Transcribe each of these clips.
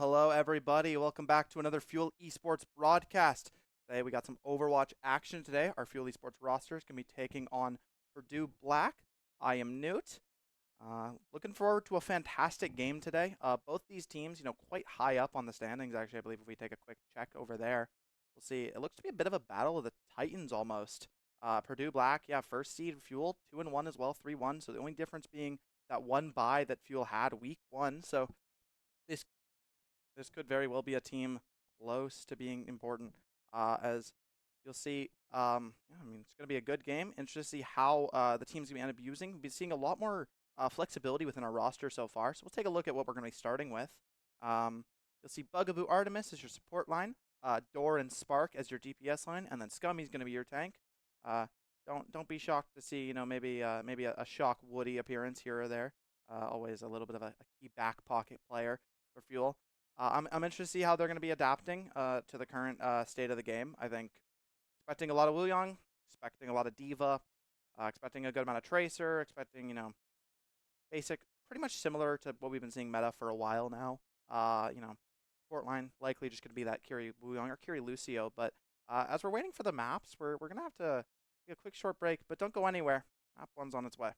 Hello, everybody. Welcome back to another Fuel Esports broadcast. Today we got some Overwatch action today. Our Fuel Esports roster is going to be taking on Purdue Black. I am Newt. Looking forward to a fantastic game today. Both these teams, quite high up on the standings. Actually, I believe if we take a quick check over there, we'll see. It looks to be a bit of a battle of the Titans almost. Purdue Black, yeah, first seed Fuel, 2-1 as well, 3-1. So the only difference being that one bye that Fuel had week 1. So this this could very well be a team close to being important. As you'll see, yeah, I mean, it's going to be a good game. Interested to see how the team's going to end up using. We've been seeing a lot more flexibility within our roster so far. So we'll take a look at what we're going to be starting with. You'll see Bugaboo Artemis as your support line, Door and Spark as your DPS line, and then Scummy's going to be your tank. Don't be shocked to see, maybe a shock Woody appearance here or there. Always a little bit of a key back pocket player for Fuel. I'm interested to see how they're going to be adapting to the current state of the game. I think expecting a lot of Wuyong, expecting a lot of D.Va, expecting a good amount of Tracer, expecting, basic, pretty much similar to what we've been seeing meta for a while now. Support line likely just going to be that Kiri Wuyong or Kiri Lucio. But as we're waiting for the maps, we're going to have to take a quick short break, but don't go anywhere. Map 1's on its way.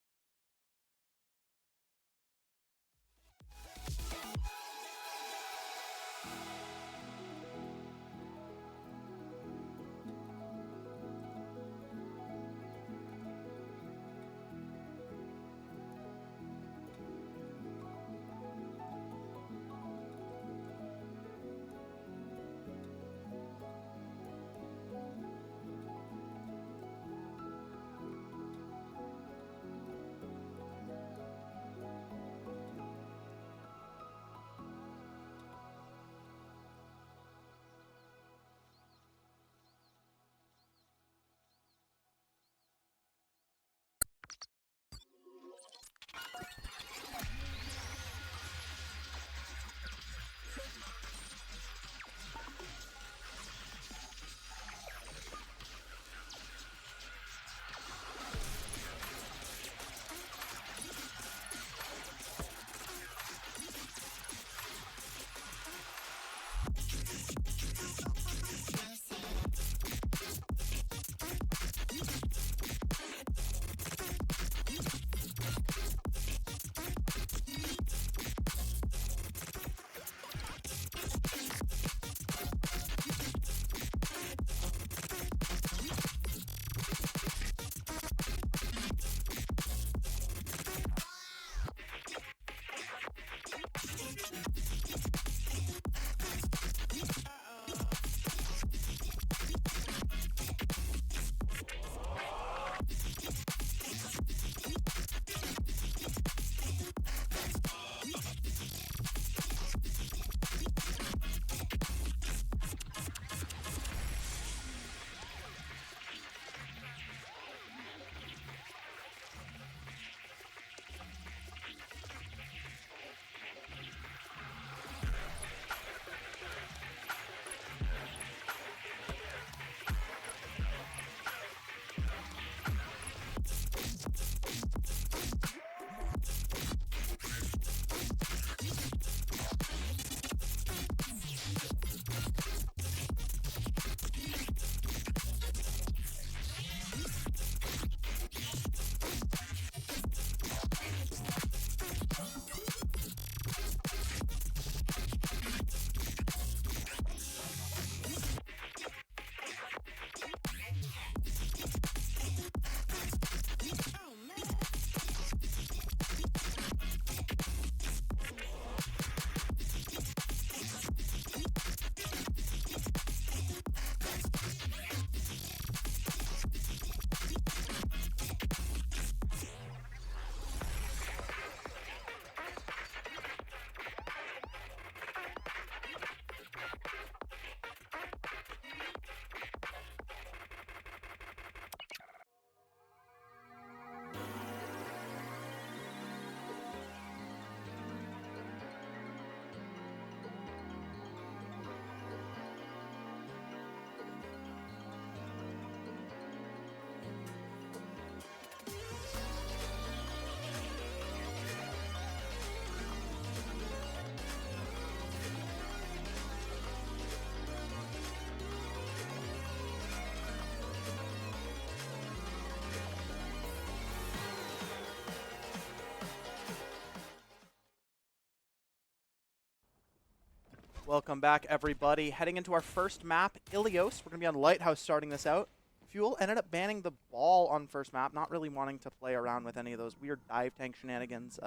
Welcome back, everybody. Heading into our first map, Ilios. We're going to be on Lighthouse starting this out. Fuel ended up banning the ball on first map, not really wanting to play around with any of those weird dive tank shenanigans.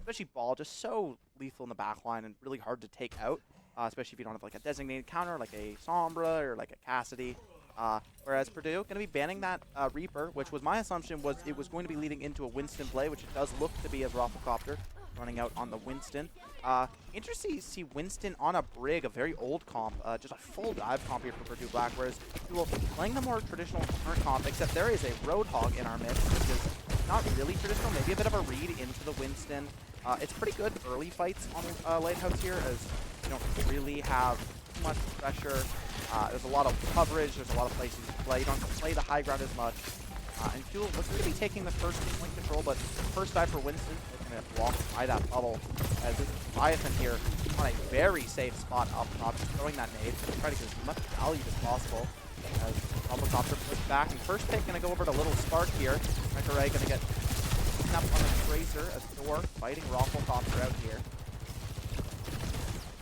Especially ball, just so lethal in the backline and really hard to take out, especially if you don't have like a designated counter like a Sombra or like a Cassidy. Whereas Purdue going to be banning that Reaper, which was my assumption was it was going to be leading into a Winston play, which it does look to be as Rafflecopter running out on the Winston. Interesting to see Winston on a Brig, a very old comp, just a full dive comp here for Purdue Black, whereas Fuel playing the more traditional current comp, except there is a Roadhog in our midst, which is not really traditional, maybe a bit of a read into the Winston. It's pretty good early fights on Lighthouse here, as you don't really have too much pressure. There's a lot of coverage, there's a lot of places to play. You don't have to play the high ground as much. And Fuel looks to be taking the first point control, but first dive for Winston is going to block by that bubble. As this Leviathan here on a very safe spot up top, just throwing that nade to try to get as much value as possible. As Rafflecopter pushed back, and first pick going to go over to Little Spark here. Mekaray going to get up on the Tracer as Thor fighting Rafflecopter out here.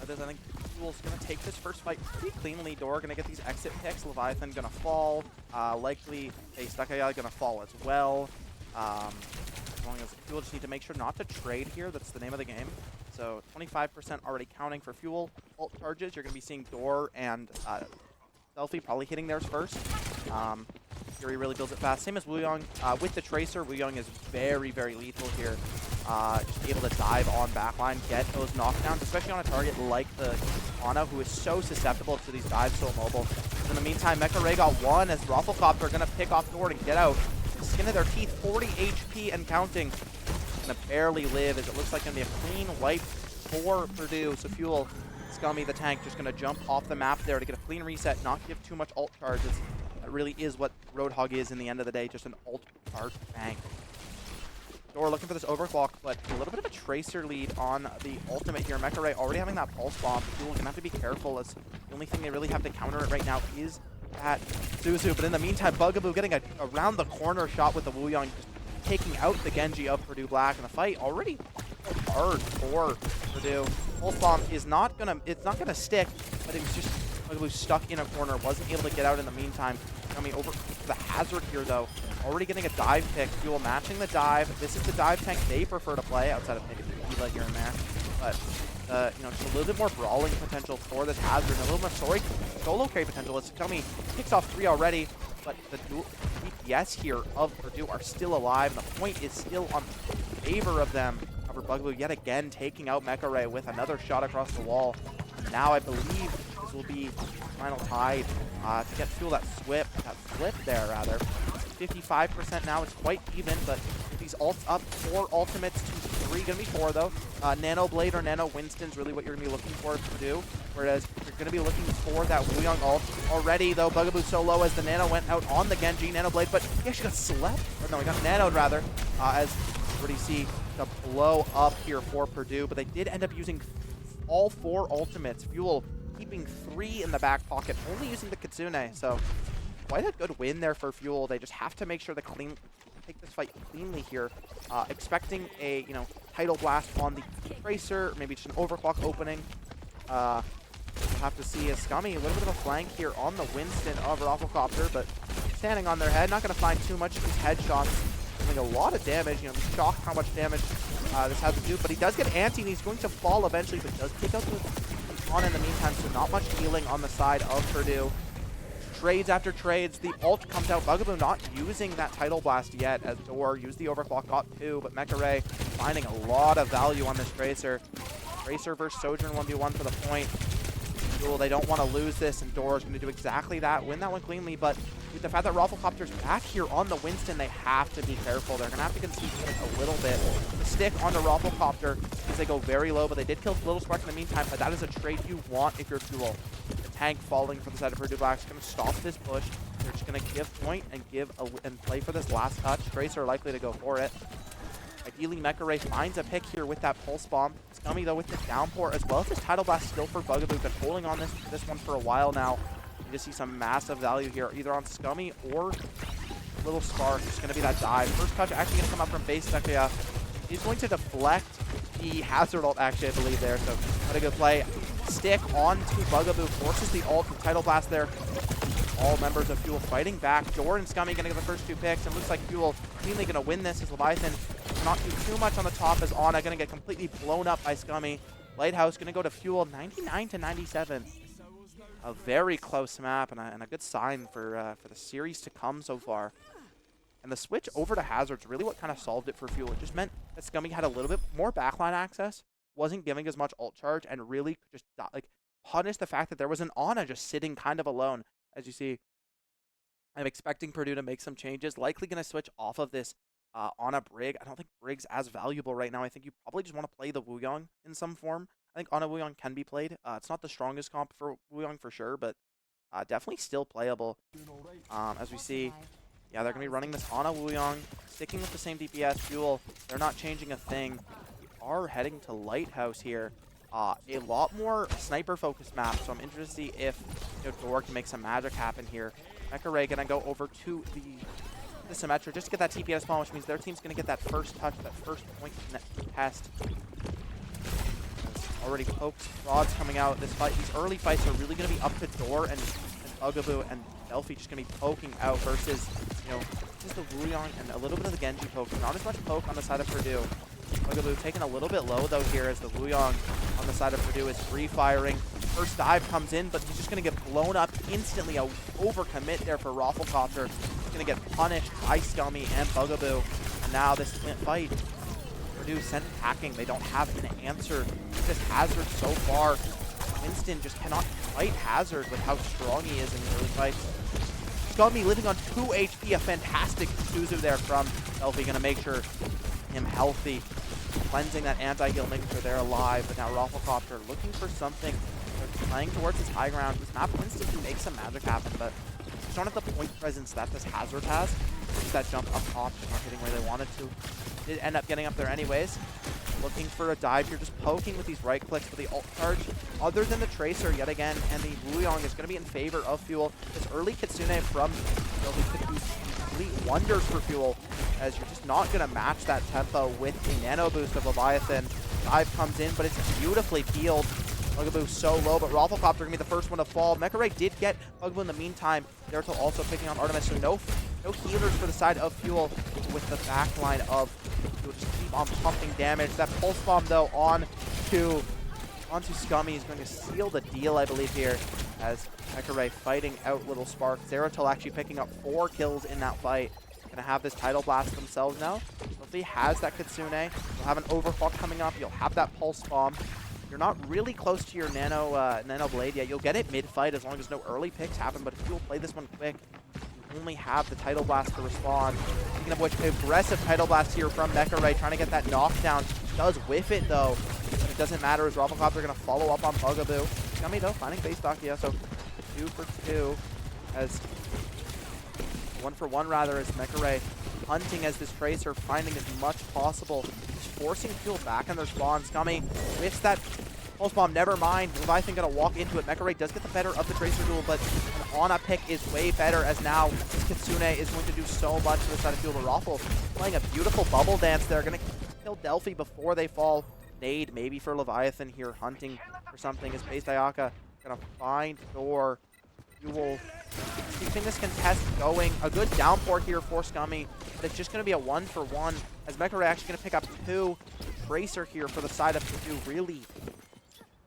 I think Fuel's going to take this first fight pretty cleanly. Door going to get these exit picks. Leviathan going to fall. Likely a Stakaya going to fall as well. As long as Fuel just need to make sure not to trade here. That's the name of the game. So 25% already counting for Fuel. Ult charges. You're going to be seeing Door and Selfie probably hitting theirs first. Fury really builds it fast. Same as Wuyong. With the Tracer, Wuyong is very, very lethal here. Just be able to dive on backline, get those knockdowns, especially on a target like the Ana, who is so susceptible to these dives, so mobile. In the meantime, Mekaray got one as Rafflecopter are going to pick off Nord and get out. Skin of their teeth, 40 HP and counting. Going to barely live, as it looks like going to be a clean wipe for Purdue. So Fuel, Scummy, the tank, just going to jump off the map there to get a clean reset, not give too much ult charges. That really is what Roadhog is in the end of the day, just an ult charge tank. Door looking for this overclock, but a little bit of a Tracer lead on the ultimate here. Mekaray already having that pulse bomb. Fuel gonna have to be careful, as the only thing they really have to counter it right now is that Zuzu. But in the meantime, Bugaboo getting a around the corner shot with the Wuyong, just taking out the Genji of Purdue Black. And the fight already hard for Purdue. Pulse bomb is not gonna stick, but it was just Bugaboo stuck in a corner, wasn't able to get out in the meantime. Coming over to the hazard here though. Already getting a dive pick. Fuel matching the dive. This is the dive tank they prefer to play, outside of maybe Eva here and there. But you know, just a little bit more brawling potential for this hazard, and a little more solo carry potential. As Scummy picks off 3 already, but the DPS here of Purdue are still alive, and the point is still on favor of them. However, Bugaboo yet again taking out Mekaray with another shot across the wall. Now I believe this will be final tide to get Fuel that flip there rather. 55% now, it's quite even, but with these ults up, 4 ultimates to 3, gonna be 4 though. Nano Blade or Nano Winston's really what you're gonna be looking for to do, whereas you're gonna be looking for that Wuyong ult. Already though, Bugaboo so low as the Nano went out on the Genji. Nano Blade, but he actually got slept, or no, he got nanoed rather, as you already see the blow up here for Purdue, but they did end up using all 4 ultimates. Fuel keeping 3 in the back pocket, only using the Kitsune, so quite a good win there for Fuel. They just have to make sure they take this fight cleanly here. Expecting a tidal blast on the Tracer, maybe just an overclock opening. We'll have to see a Scummy, a little bit of a flank here on the Winston of Rafflecopter, but standing on their head, not going to find too much of these headshots. Doing a lot of damage, shocked how much damage this has to do, but he does get anti, and he's going to fall eventually, but does take out the on in the meantime, so not much healing on the side of Purdue. Trades after trades, the ult comes out. Bugaboo not using that tidal blast yet, as Door used the overclock, got 2, but Mekaray finding a lot of value on this Tracer. Tracer versus Sojourn 1v1 for the point. Fuel, they don't want to lose this, and Door is going to do exactly that, win that one cleanly, but with the fact that Rafflecopter's back here on the Winston, they have to be careful. They're going to have to concede a little bit. The stick onto Rafflecopter as they go very low, but they did kill Little Spark in the meantime, but that is a trade you want if you're Fuel. The tank falling for the side of Purdue Black is going to stop this push. They're just going to give point and play for this last touch. Tracer likely to go for it. Ideally, Mekaray finds a pick here with that pulse bomb. Scummy though with the downpour, as well as this tidal blast still for Bugaboo. Been holding on this one for a while now. You just see some massive value here, either on Scummy or Little Spark. It's going to be that dive. First touch actually going to come up from base. He's going to deflect the hazard ult, actually, I believe there. So, what a good play. stick onto Bugaboo, forces the ult with Tidal Blast there. All members of Fuel fighting back. Dor and Scummy gonna get the first 2 picks, and looks like Fuel cleanly gonna win this as Leviathan not do too much on the top as Ana gonna get completely blown up by Scummy. Lighthouse gonna go to Fuel 99 to 97. A very close map and a good sign for the series to come so far. And the switch over to Hazard's really what kind of solved it for Fuel. It just meant that Scummy had a little bit more backline access, wasn't giving as much ult charge, and really could just like punish the fact that there was an Ana just sitting kind of alone. As you see, I'm expecting Purdue to make some changes. Likely going to switch off of this Ana Brig. I don't think Brig's as valuable right now. I think you probably just want to play the Wuyong in some form. I think Ana Wuyong can be played. It's not the strongest comp for Wuyong for sure, but definitely still playable. As we see, yeah, they're going to be running this Ana Wuyong, sticking with the same DPS. Fuel, they're not changing a thing. We are heading to Lighthouse here. A lot more sniper-focused map, so I'm interested to see if Dor can make some magic happen here. Mecha Ray going to go over to the Symmetra just to get that TPS spawn, which means their team's going to get that first touch, that first point test. Already pokes, rods coming out. This fight, these early fights are really going to be up to Dor and Bugaboo and Delphi just going to be poking out versus, just the Wuyong and a little bit of the Genji poke. Not as much poke on the side of Purdue. Bugaboo taking a little bit low though here as the Wuyong on the side of Purdue is free firing. First dive comes in, but he's just going to get blown up instantly. A overcommit there for Rafflecopter. He's going to get punished by Scummy and Bugaboo. And now this fight, Purdue sent hacking. They don't have an answer. This Hazard so far. Winston just cannot fight Hazard with how strong he is in the early fights. Scummy living on 2 HP. A fantastic Suzu there from Delphi. Going to make sure him healthy. Cleansing that anti-heal, making sure they're alive. But now Rafflecopter looking for something. They're playing towards his high ground. This map Winston can make some magic happen, but just don't have the point presence that this Hazard has. Just that jump up top, not hitting where they wanted to. Did end up getting up there anyways. Looking for a dive here, just poking with these right clicks for the ult charge. Other than the Tracer yet again, and the Wuyong is going to be in favor of Fuel. This early Kitsune from Delphi could do complete wonders for Fuel, as you're just not going to match that tempo with the nano boost of Leviathan. Dive comes in, but it's beautifully peeled. Bugaboo so low, but Rafflecopter going to be the first one to fall. Mecha Ray did get Bugaboo in the meantime. Zeratul also picking on Artemis, so no healers for the side of Fuel with the backline of Fuel. Just keep on pumping damage. That pulse bomb though onto Scummy is going to seal the deal, I believe, here, as Mecha Ray fighting out Little Spark. Zeratul actually picking up 4 kills in that fight. Going to have this Tidal Blast themselves now. If he has that Kitsune, you'll have an Overclock coming up. You'll have that Pulse Bomb. You're not really close to your Nano Blade yet. You'll get it mid-fight as long as no early picks happen, but if you'll play this one quick, you only have the Tidal Blast to respond. Speaking of which, aggressive Tidal Blast here from Mecha Ray, trying to get that knockdown. Does whiff it though, but it doesn't matter as Rafflecopter going to follow up on Bugaboo. Scummy though, finding base stock, yeah, so 2 for 2 as 1 for 1 rather, as Mecha Ray hunting as this Tracer, finding as much possible. He's forcing Fuel back in their spawn. Scummy whiffs that Pulse Bomb, never mind. Leviathan gonna walk into it. Mecha Ray does get the better of the Tracer duel, but an Ana pick is way better, as now this Kitsune is going to do so much to the side of Fuel. The Raffle playing a beautiful bubble dance there. Gonna kill Delphi before they fall. Nade maybe for Leviathan here, hunting for something. Is Base Diaka gonna find Dor. Fuel keeping this contest going. A good downpour here for Scummy, but it's just going to be a 1 for 1, as Mecha Ray actually going to pick up 2. Tracer here for the side of Purdue, really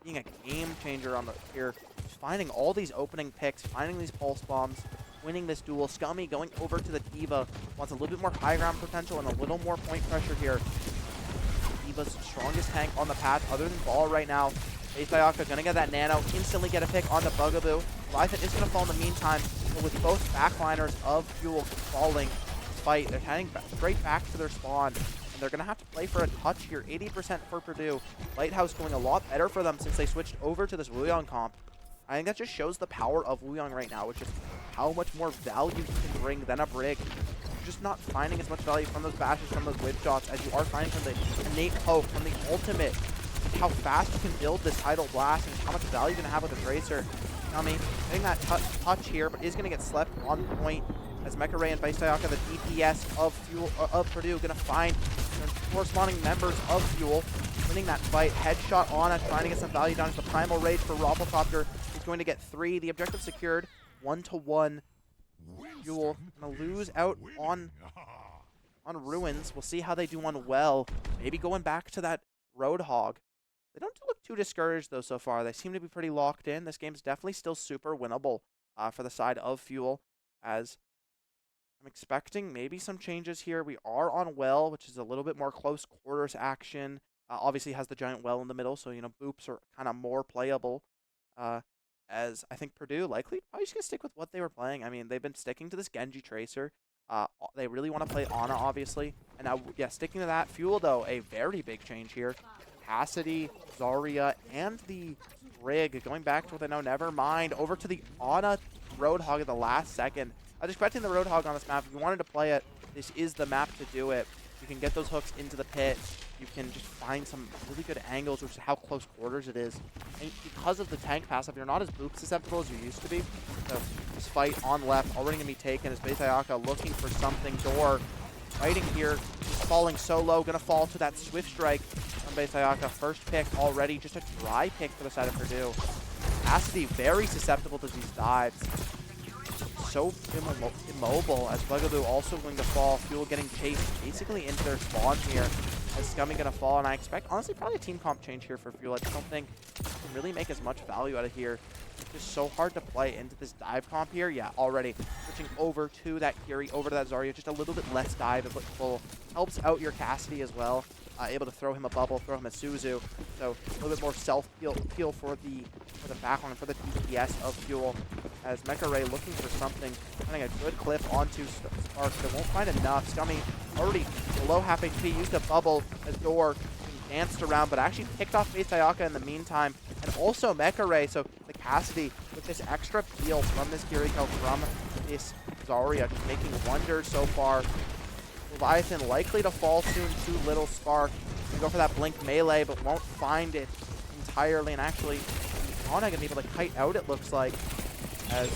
being a game changer on the here. Just finding all these opening picks, finding these pulse bombs, winning this duel. Scummy going over to the D.Va, wants a little bit more high ground potential and a little more point pressure here. D.Va's strongest tank on the path other than Ball right now. Base Diaka gonna get that nano, instantly get a pick on the Bugaboo. Leviathan is gonna fall in the meantime, but with both backliners of Fuel falling fight, they're heading straight back to their spawn, and they're gonna have to play for a touch here. 80% for Purdue. Lighthouse going a lot better for them since they switched over to this Wuyong comp. I think that just shows the power of Wuyong right now, which is how much more value you can bring than a Brig. You're just not finding as much value from those bashes, from those whip shots, as you are finding from the innate poke, from the ultimate. How fast you can build this Tidal Blast and how much value you're going to have with the Tracer. Scummy getting that touch here, but is going to get slept on point as Mecha Ray and Base Diaka, the DPS of Purdue, going to find corresponding members of Fuel winning that fight. Headshot on it, trying to get some value down. It's the Primal Rage for Rafflecopter. He's going to get 3. The objective secured. 1-1. Fuel gonna lose out on Ruins. We'll see how they do on Well. Maybe going back to that Roadhog. They don't look too discouraged though so far. They seem to be pretty locked in. This game's definitely still super winnable for the side of Fuel, as I'm expecting maybe some changes here. We are on Well, which is a little bit more close quarters action. Obviously has the giant well in the middle, so, you know, boops are kind of more playable. As I think Purdue likely probably just going to stick with what they were playing. I mean, they've been sticking to this Genji Tracer. They really want to play Ana, obviously. And now, yeah, sticking to that. Fuel, though, a very big change here. Cassidy, Zarya, and the Rig going back to what they know. Never mind. Over to the Ana Roadhog at the last second. I was expecting the Roadhog on this map. If you wanted to play it, this is the map to do it. You can get those hooks into the pit. You can just find some really good angles, which is how close quarters it is. And because of the tank passive, you're not as boop susceptible as you used to be. So this fight on left already going to be taken as Bayaka looking for something. Door fighting here. He's falling so low. Going to fall to that Swift Strike from Bayaka. First pick already. Just a dry pick for the side of Purdue. Cassidy very susceptible to these dives. So immobile, as Bugaboo also going to fall. Fuel getting chased basically into their spawn here. As Scummy going to fall, and I expect, honestly, probably a team comp change here for Fuel. I just don't think you can really make as much value out of here. It's just so hard to play into this dive comp here. Yeah, already switching over to that Kiri, over to that Zarya. Just a little bit less dive, but full. Helps out your Cassidy as well. Able to throw him a bubble, throw him a Suzu. So a little bit more self-peel for the backline, for the DPS of Fuel. As Mecha Ray looking for something, finding a good clip onto Spark, but won't find enough. Scummy already below half HP, used a bubble as Door danced around, but actually picked off Base Ayaka in the meantime. And also Mecha Ray, so the Cassidy with this extra peel from this Kiriko, from this Zarya, just making wonders so far. Leviathan likely to fall soon, too little. Spark gonna go for that blink melee, but won't find it entirely. And actually, Ana gonna be able to kite out, it looks like, as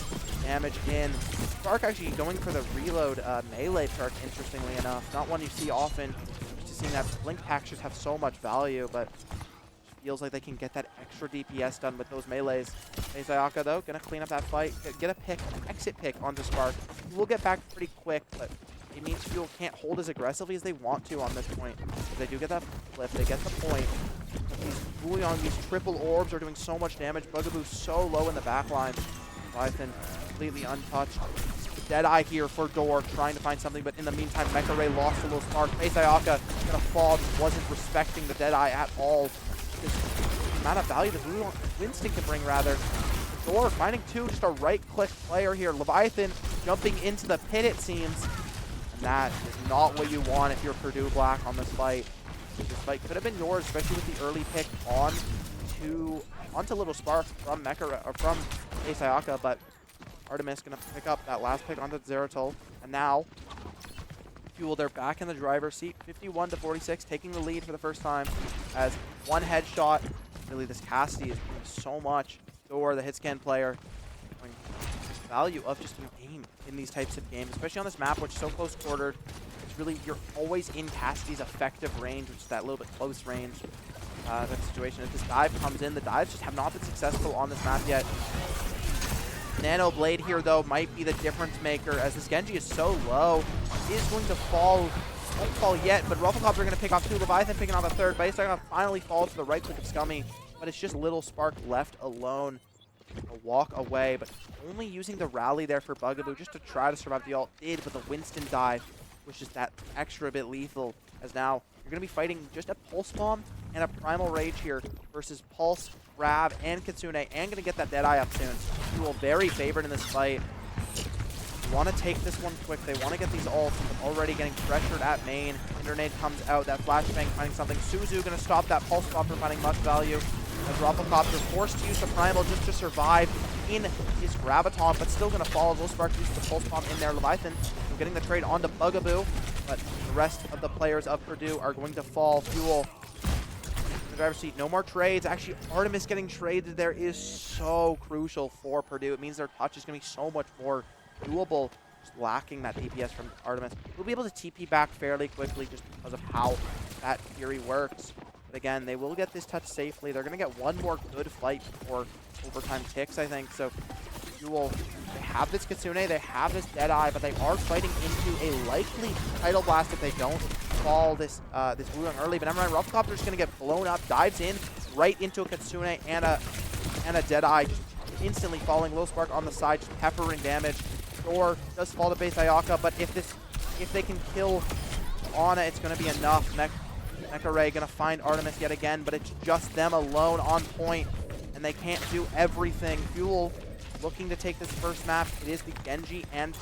damage in. Spark actually going for the reload melee perk, interestingly enough. Not one you see often. Just seeing that blink packs just have so much value, but feels like they can get that extra DPS done with those melees. Ayaka, though, gonna clean up that fight. Get a pick, exit pick onto Spark. We'll get back pretty quick, but it means Fuel can't hold as aggressively as they want to on this point. If they do get that flip, they get the point. But these Bouillon, these triple orbs are doing so much damage. Bugaboo so low in the back line. Leviathan completely untouched. Deadeye here for Door, trying to find something, but in the meantime, Mecha Ray lost a little spark. Base Ayaka gonna fall, wasn't respecting the Deadeye at all. Just the amount of value that Winston can bring, rather. Door finding two, just a right-click player here. Leviathan jumping into the pit, it seems. And that is not what you want if you're Purdue Black on this fight. This fight could have been yours, especially with the early pick onto Little Spark from from Ace Ayaka, but Artemis gonna pick up that last pick onto Zeratol. And now Fuel, they're back in the driver's seat, 51-46, taking the lead for the first time as one headshot. Really, this Cassidy is doing so much. Door, the hit scan player, value of just an aim in these types of games, especially on this map, which is so close quartered. It's really, you're always in Cassidy's effective range, which is that little bit close range that situation. If this dive comes in, the dives just have not been successful on this map yet. Nano Blade here, though, might be the difference maker, as this Genji is so low. He is going to fall. Won't fall yet, but Rafflecopter are going to pick off two. Leviathan picking off a third. Base are going to finally fall to the right click of Scummy, but it's just Little Spark left alone. A walk away, but only using the rally there for Bugaboo just to try to survive the ult. Did, but the Winston dive was just that extra bit lethal, as now you're going to be fighting just a Pulse Bomb and a Primal Rage here versus Pulse, Rav, and Kitsune, and going to get that Deadeye up soon. Fuel very favored in this fight. They want to take this one quick. They want to get these ults. Already getting pressured at main. Internade comes out. That Flashbang finding something. Suzu going to stop that Pulse Bomb from finding much value. As Rafflecopter forced to use the Primal just to survive in his Graviton, but still going to fall. Little Spark uses the Pulse Bomb in there. Leviathan getting the trade onto Bugaboo, but the rest of the players of Purdue are going to fall. Fuel in the driver's seat. No more trades. Actually, Artemis getting traded there is so crucial for Purdue. It means their touch is going to be so much more doable just lacking that DPS from Artemis. We'll be able to TP back fairly quickly just because of how that Fury works. But again, they will get this touch safely. They're going to get one more good fight before overtime ticks, I think. So they have this Kitsune, they have this Deadeye, but they are fighting into a likely Tidal Blast if they don't fall this Wulong early. But Emerald Rufflecopter is going to get blown up, dives in right into a Kitsune and a Deadeye, just instantly falling. Low Spark on the side, just peppering damage. Thor does fall to base Ayaka, but if they can kill Ana, it's going to be enough. Mecha Ray going to find Artemis yet again, but it's just them alone on point, and they can't do everything. Fuel looking to take this first map. It is the Genji and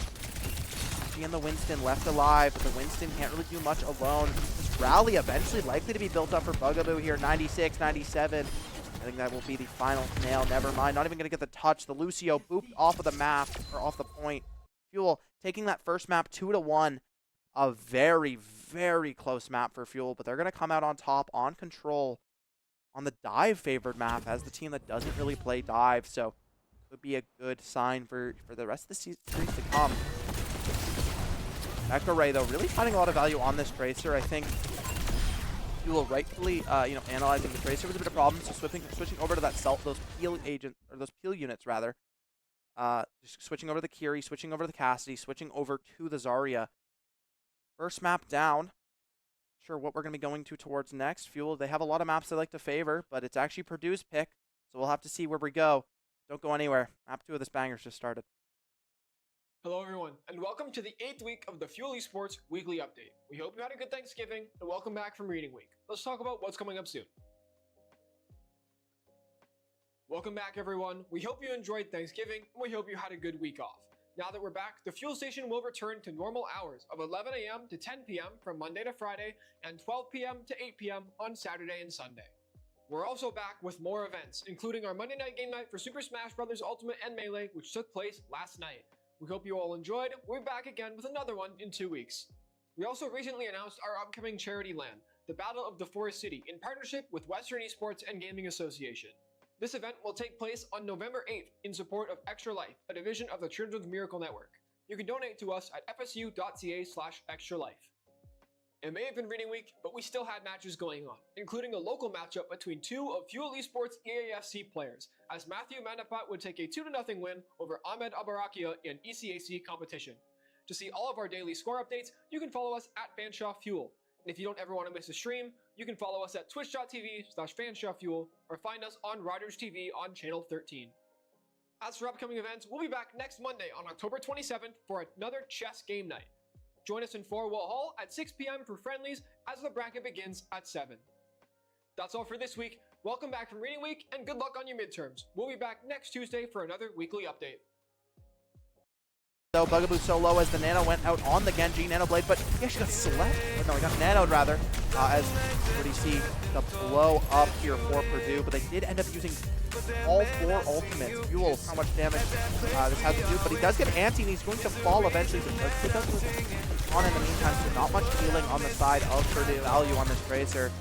the Winston left alive, but the Winston can't really do much alone. This rally eventually likely to be built up for Bugaboo here. 96, 97. I think that will be the final nail. Never mind. Not even going to get the touch. The Lucio booped off of the map, or off the point. Fuel taking that first map 2-1. A very, very close map for Fuel, but they're going to come out on top on control on the dive favored map as the team that doesn't really play dive. So could be a good sign for the rest of the series to come. Mecha Ray, though, really finding a lot of value on this Tracer. I think Fuel rightfully, analyzing the Tracer was a bit of a problem. So switching over to those peel units rather. Just switching over to the Kiri, switching over to the Cassidy, switching over to the Zarya. First map down. Sure what we're going to be going towards next. Fuel, they have a lot of maps they like to favor, but it's actually Purdue's pick. So we'll have to see where we go. Don't go anywhere. Map 2 of this banger's just started. Hello everyone, and welcome to the 8th week of the Fuel Esports Weekly Update. We hope you had a good Thanksgiving, and welcome back from Reading Week. Let's talk about what's coming up soon. Welcome back everyone. We hope you enjoyed Thanksgiving, and we hope you had a good week off. Now that we're back, the Fuel Station will return to normal hours of 11 a.m. to 10 p.m. from Monday to Friday, and 12 p.m. to 8 p.m. on Saturday and Sunday. We're also back with more events, including our Monday night game night for Super Smash Bros. Ultimate and Melee, which took place last night. We hope you all enjoyed. We'll be back again with another one in 2 weeks. We also recently announced our upcoming charity LAN, the Battle of the Forest City, in partnership with Western Esports and Gaming Association. This event will take place on November 8th in support of Extra Life, a division of the Children's Miracle Network. You can donate to us at fsu.ca/extralife. It may have been Reading Week, but we still had matches going on, including a local matchup between two of Fuel Esports EAFC players, as Matthew Manapat would take a 2-0 win over Ahmed Abarakia in ECAC competition. To see all of our daily score updates, you can follow us at FanshawFuel. And if you don't ever want to miss a stream, you can follow us at twitch.tv/FanshawFuel or find us on Riders TV on channel 13. As for upcoming events, we'll be back next Monday on October 27th for another chess game night. Join us in 4-Wall Hall at 6 p.m. for friendlies as the bracket begins at 7. That's all for this week. Welcome back from Reading Week, and good luck on your midterms. We'll be back next Tuesday for another weekly update. So Bugaboo so low as the Nano went out on the Genji Nano Blade, but he actually got slept. Or no, he got nanoed rather, as you already see the blow up here for Purdue, but they did end up using all 4 ultimates. Fuel how much damage this has to do, but he does get anti, and he's going to fall eventually, but does pick up on in the meantime, so not much healing on the side of Purdue value on this Tracer.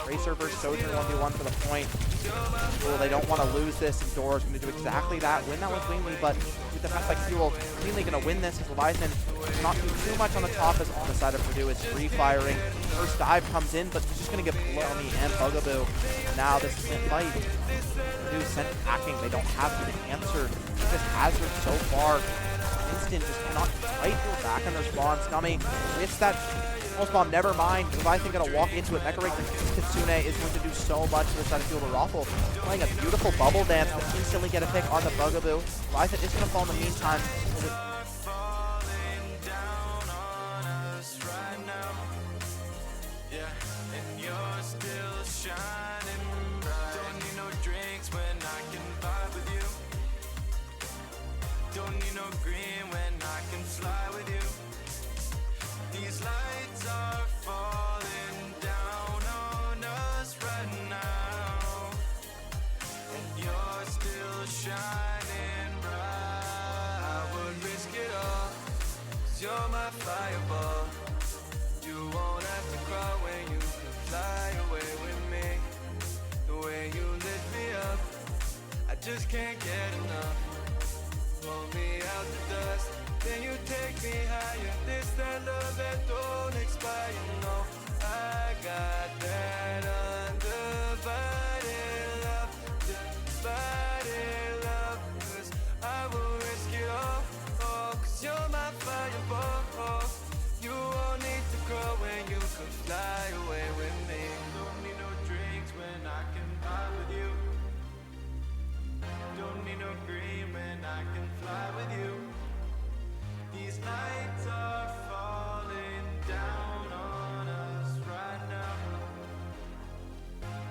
Tracer versus Sojourner 1v1 for the point. Well, they don't want to lose this, and Dora's going to do exactly that, win that with Wingly, but with the best like Fuel, Wingly going to win this as Leviathan not do too much on the top, as on the side of Purdue is free firing. First dive comes in, but he's just going to get blown me and Bugaboo. Now this is a fight. Purdue sent hacking, they don't have the answer. This hazard so far. Instant just cannot fight back in their spawn. Scummy hits that almost bomb, never mind. Leviathan gonna walk into it. Mecha Ray Kitsune is going to do so much to the side of Fuel. The Raffle playing a beautiful bubble dance to instantly get a pick on the Bugaboo. Leviathan is gonna fall in the meantime. Don't need no green when I can fly with you. These lights are falling down on us right now, and you're still shining bright. I would risk it all, 'cause you're my fireball. You won't have to cry when you can fly away with me. The way you lit me up, I just can't get enough. Pull me out the dust. then you take me higher. This that love that don't expire. You know I got that undivided love, divided love. 'Cause I will risk it all, oh, 'cause you're my fireball. You won't need to grow when you can fly away with me. Don't need no drinks when I can vibe with you. Don't need no green when I can fly with you. These nights are falling down on us right now,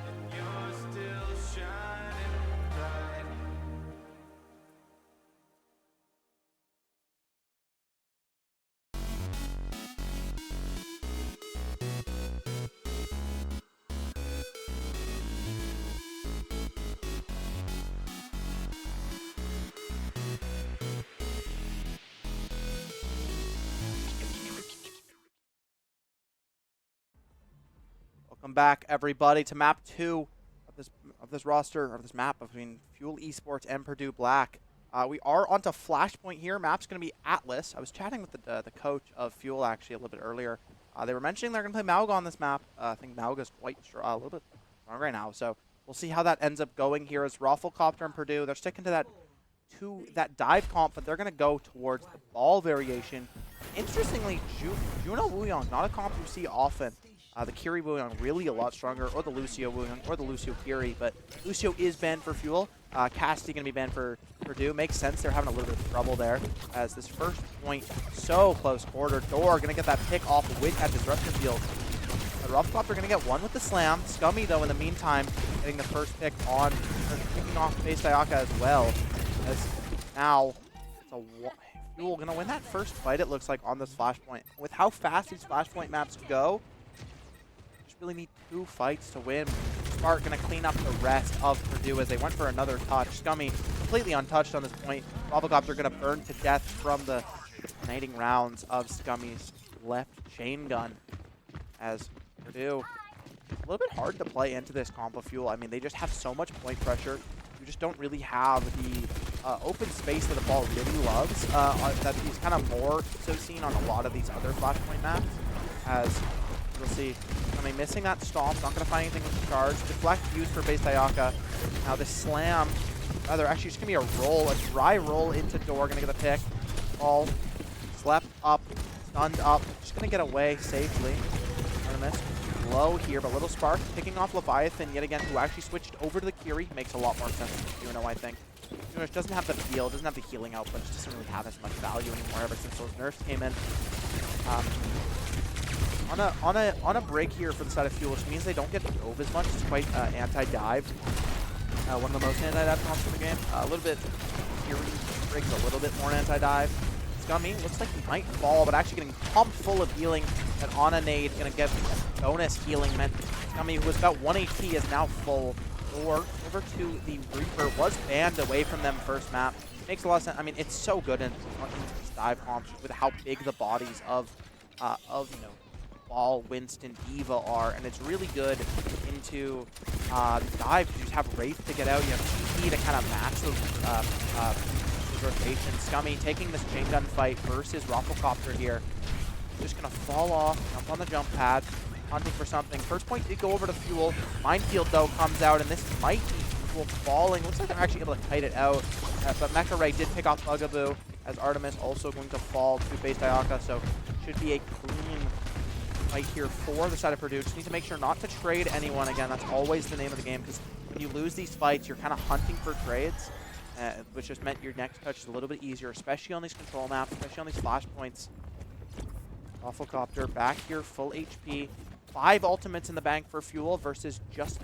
and you're still shining bright. Welcome back, everybody, to map 2 of this roster, of this map between Fuel Esports and Purdue Black. We are onto Flashpoint here. Map's going to be Atlas. I was chatting with the coach of Fuel actually a little bit earlier. They were mentioning they're going to play Mauga on this map. I think Mauga's quite a little bit strong right now, so we'll see how that ends up going here. As Rafflecopter and Purdue, they're sticking to that dive comp, but they're going to go towards the ball variation. Interestingly, Juno Wuyong, not a comp you see often. The Kiri Wuyong really a lot stronger, or the Lucio Wuyong, or the Lucio Kiri, but Lucio is banned for Fuel. Cassidy going to be banned for Purdue. Makes sense, they're having a little bit of trouble there, as this first point, so close quarter. Door going to get that pick off at Disruptor Field. The Rafflecopter going to get one with the slam. Scummy, though, in the meantime, getting the first pick on, picking off Base Diaka as well. As now, it's a Fuel going to win that first fight, it looks like, on this Flashpoint. With how fast these Flashpoint maps go, really need 2 fights to win. Spark going to clean up the rest of Purdue as they went for another touch. Scummy completely untouched on this point. Rafflecopter going to burn to death from the igniting rounds of Scummy's left chain gun. As Purdue, a little bit hard to play into this comp of Fuel. I mean, they just have so much point pressure. You just don't really have the open space that the ball really loves. That he's kind of more so seen on a lot of these other Flashpoint maps. As we'll see, I mean, missing that stomp, not going to find anything with the charge. Deflect used for Base Diaka. Now the slam, rather, actually, it's going to be a roll, a dry roll into Door, going to get the pick. Ball, slept up, stunned up, just going to get away safely. Artemis, low here, but Little Spark picking off Leviathan yet again, who actually switched over to the Kiri. Makes a lot more sense than Juno, I think. Juno doesn't have the feel, doesn't have the healing output, just doesn't really have as much value anymore ever since those nerfs came in. On a break here for the side of Fuel, which means they don't get dove as much. It's quite anti-dive. One of the most anti-dive comps in the game. A little bit, Kiri breaks a little bit more anti-dive. Scummy looks like he might fall, but actually getting pumped full of healing. And on a nade, going to get bonus healing. Meant Scummy, who was about 1 HP, is now full. Or over to the Reaper, was banned away from them first map. Makes a lot of sense. I mean, it's so good in these dive comps with how big the bodies of you know, Ball, Winston, Diva are, and it's really good into dive. You just have Wraith to get out, you have TP to kind of match those rotations. Scummy taking this chain gun fight versus Rafflecopter here. Just gonna fall off, jump on the jump pad, hunting for something. First point did go over to Fuel. Minefield, though, comes out, and this might be Fuel falling. Looks like they're actually able to kite it out, but Mecha Ray did pick off Bugaboo, as Artemis also going to fall to Base Diaka, so should be a clean fight here for the side of Purdue. Just need to make sure not to trade anyone. Again, that's always the name of the game, because when you lose these fights, you're kind of hunting for trades, which just meant your next touch is a little bit easier, especially on these control maps, especially on these flashpoints. Rafflecopter back here, full HP. 5 ultimates in the bank for Fuel versus just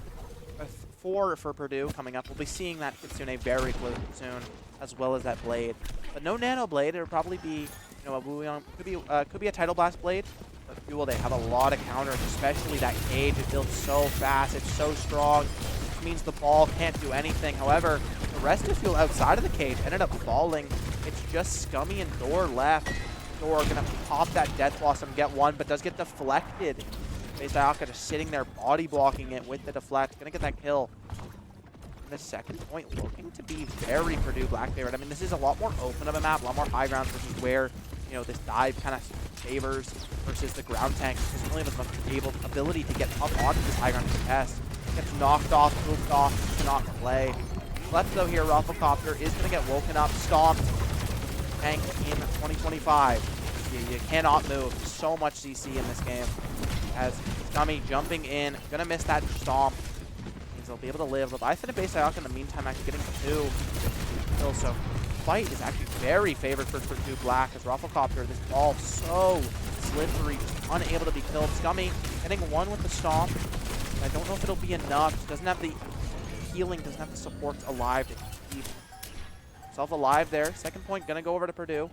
4 for Purdue coming up. We'll be seeing that Kitsune very close soon, as well as that Blade. But no Nano Blade. It'll probably be, you know, a Wuyong, could be a Tidal Blast Blade. But Fuel, they have a lot of counters, especially that cage. It builds so fast, it's so strong, which means the ball can't do anything. However, the rest of Fuel outside of the cage ended up falling. It's just Scummy and Door left. Door gonna pop that Death Blossom, get one, but does get deflected. Base Diaka just sitting there, body blocking it with the deflect. Gonna get that kill. And the second point looking to be very Purdue Black favorite. I mean, this is a lot more open of a map, a lot more high ground versus where, you know, this dive kind of favors versus the ground tank. Because William has much ability to get up onto this high ground contest. Gets knocked off, moved off, cannot play. Left though here, Rafflecopter is going to get woken up, stomped. Tank in 2025. You cannot move. So much CC in this game. As Scummy jumping in, gonna miss that stomp. Means they'll be able to live. Leviathan and Base Ayaka in the meantime actually getting 2 kills. So fight is actually very favored for Purdue Black as Rafflecopter, this ball so slippery, just unable to be killed. Scummy getting 1 with the stomp. I don't know if it'll be enough. Doesn't have the healing, doesn't have the support alive to keep himself alive there. Second point gonna go over to Purdue.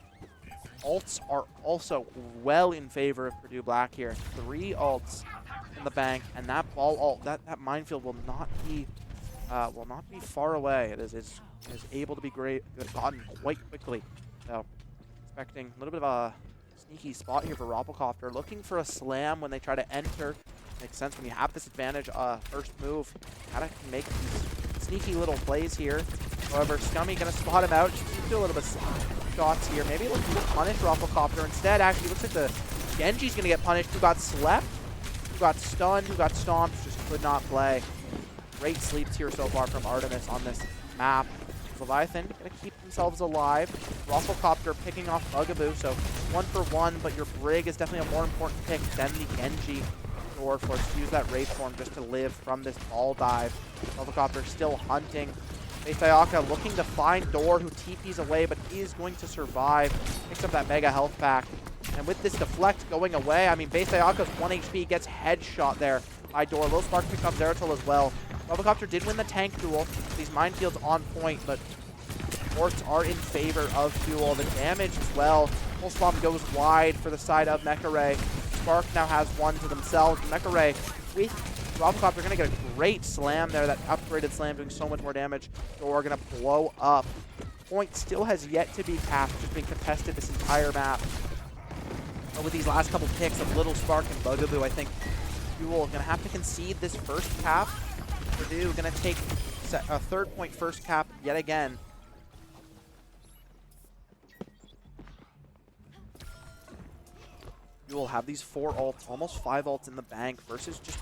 Ults are also well in favor of Purdue Black here. 3 ults in the bank, and that ball ult, that minefield will not be far away. It is able to be gotten quite quickly. So expecting a little bit of a sneaky spot here for Rafflecopter, looking for a slam when they try to enter. Makes sense when you have this advantage. First move, gotta make these sneaky little plays here. However, Scummy gonna spot him out. Do a little bit of shots here. Maybe looking to punish Rafflecopter. Instead, actually looks like the Genji's gonna get punished. Who got slept, who got stunned, who got stomped, just could not play. Great sleeps here so far from Artemis on this map. Leviathan gonna keep themselves alive. Rafflecopter picking off Bugaboo, so 1 for 1, but your Brig is definitely a more important pick than the Genji. Or forced to use that Wraith form just to live from this ball dive. Rafflecopter still hunting. Base Ayaka looking to find Door, who TPs away, but is going to survive. Picks up that mega health pack. And with this deflect going away, I mean, Base Ayaka's 1 HP gets headshot there by Door. Little Spark picks up Zeratul as well. Rafflecopter did win the tank duel. These minefields on point, but ports are in favor of Fuel. The damage as well. Pulse Bomb goes wide for the side of Mecha Ray. Spark now has 1 to themselves. Mecha Ray with Rafflecopter going to get a great slam there. That upgraded slam doing so much more damage. Door going to blow up. Point still has yet to be capped. Just being contested this entire map. But with these last couple picks of Little Spark and Bugaboo, I think Fuel going to have to concede this first cap. Purdue going to take a 3rd point first cap yet again. You will have these 4 ults, almost 5 ults in the bank versus just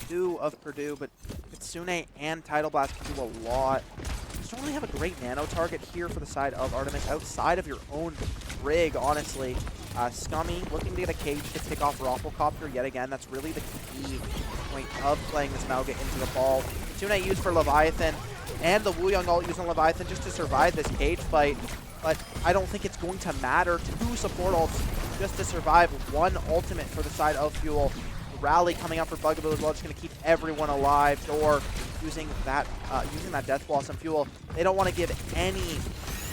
2 of Purdue, but Kitsune and Tidal Blast can do a lot. You just don't really have a great nano target here for the side of Artemis outside of your own Brig, honestly. Scummy looking to get a cage to pick off Rafflecopter yet again. That's really the key point of playing this Mauga into the ball. Kitsune used for Leviathan and the Wu Young ult used on Leviathan just to survive this cage fight, but I don't think it's going to matter. 2 support ults just to survive 1 ultimate for the side of Fuel. The rally coming out for Bugaboo as well, just going to keep everyone alive. Door using that Death Blossom. Fuel, they don't want to give any,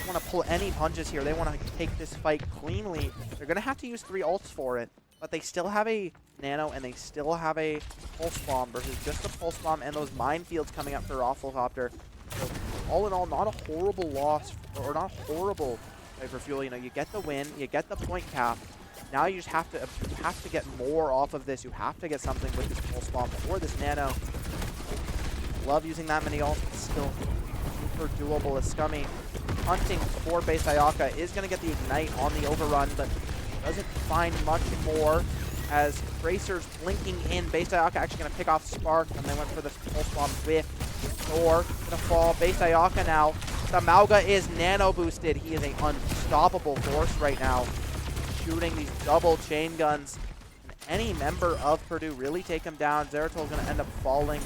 want to pull any punches here. They want to take this fight cleanly. They're going to have to use 3 ults for it, but they still have a Nano and they still have a Pulse Bomb versus just a Pulse Bomb and those minefields coming up for Rafflecopter. So all in all, not a horrible loss, or not horrible for Fuel. You know, you get the win, you get the point cap. Now you just have to get more off of this. You have to get something with this Pulse Bomb or this Nano. Love using that many ults, but still super doable. As Scummy hunting for Base Ayaka is going to get the Ignite on the overrun, but doesn't find much more. As Bracers blinking in, Base Ayaka actually going to pick off Spark, and they went for this Pulse Bomb with Thor. Going to fall. Base Ayaka now. The Mauga is nano boosted. He is an unstoppable force right now. Shooting these double chain guns. And any member of Purdue really take him down. Zeratul is going to end up falling.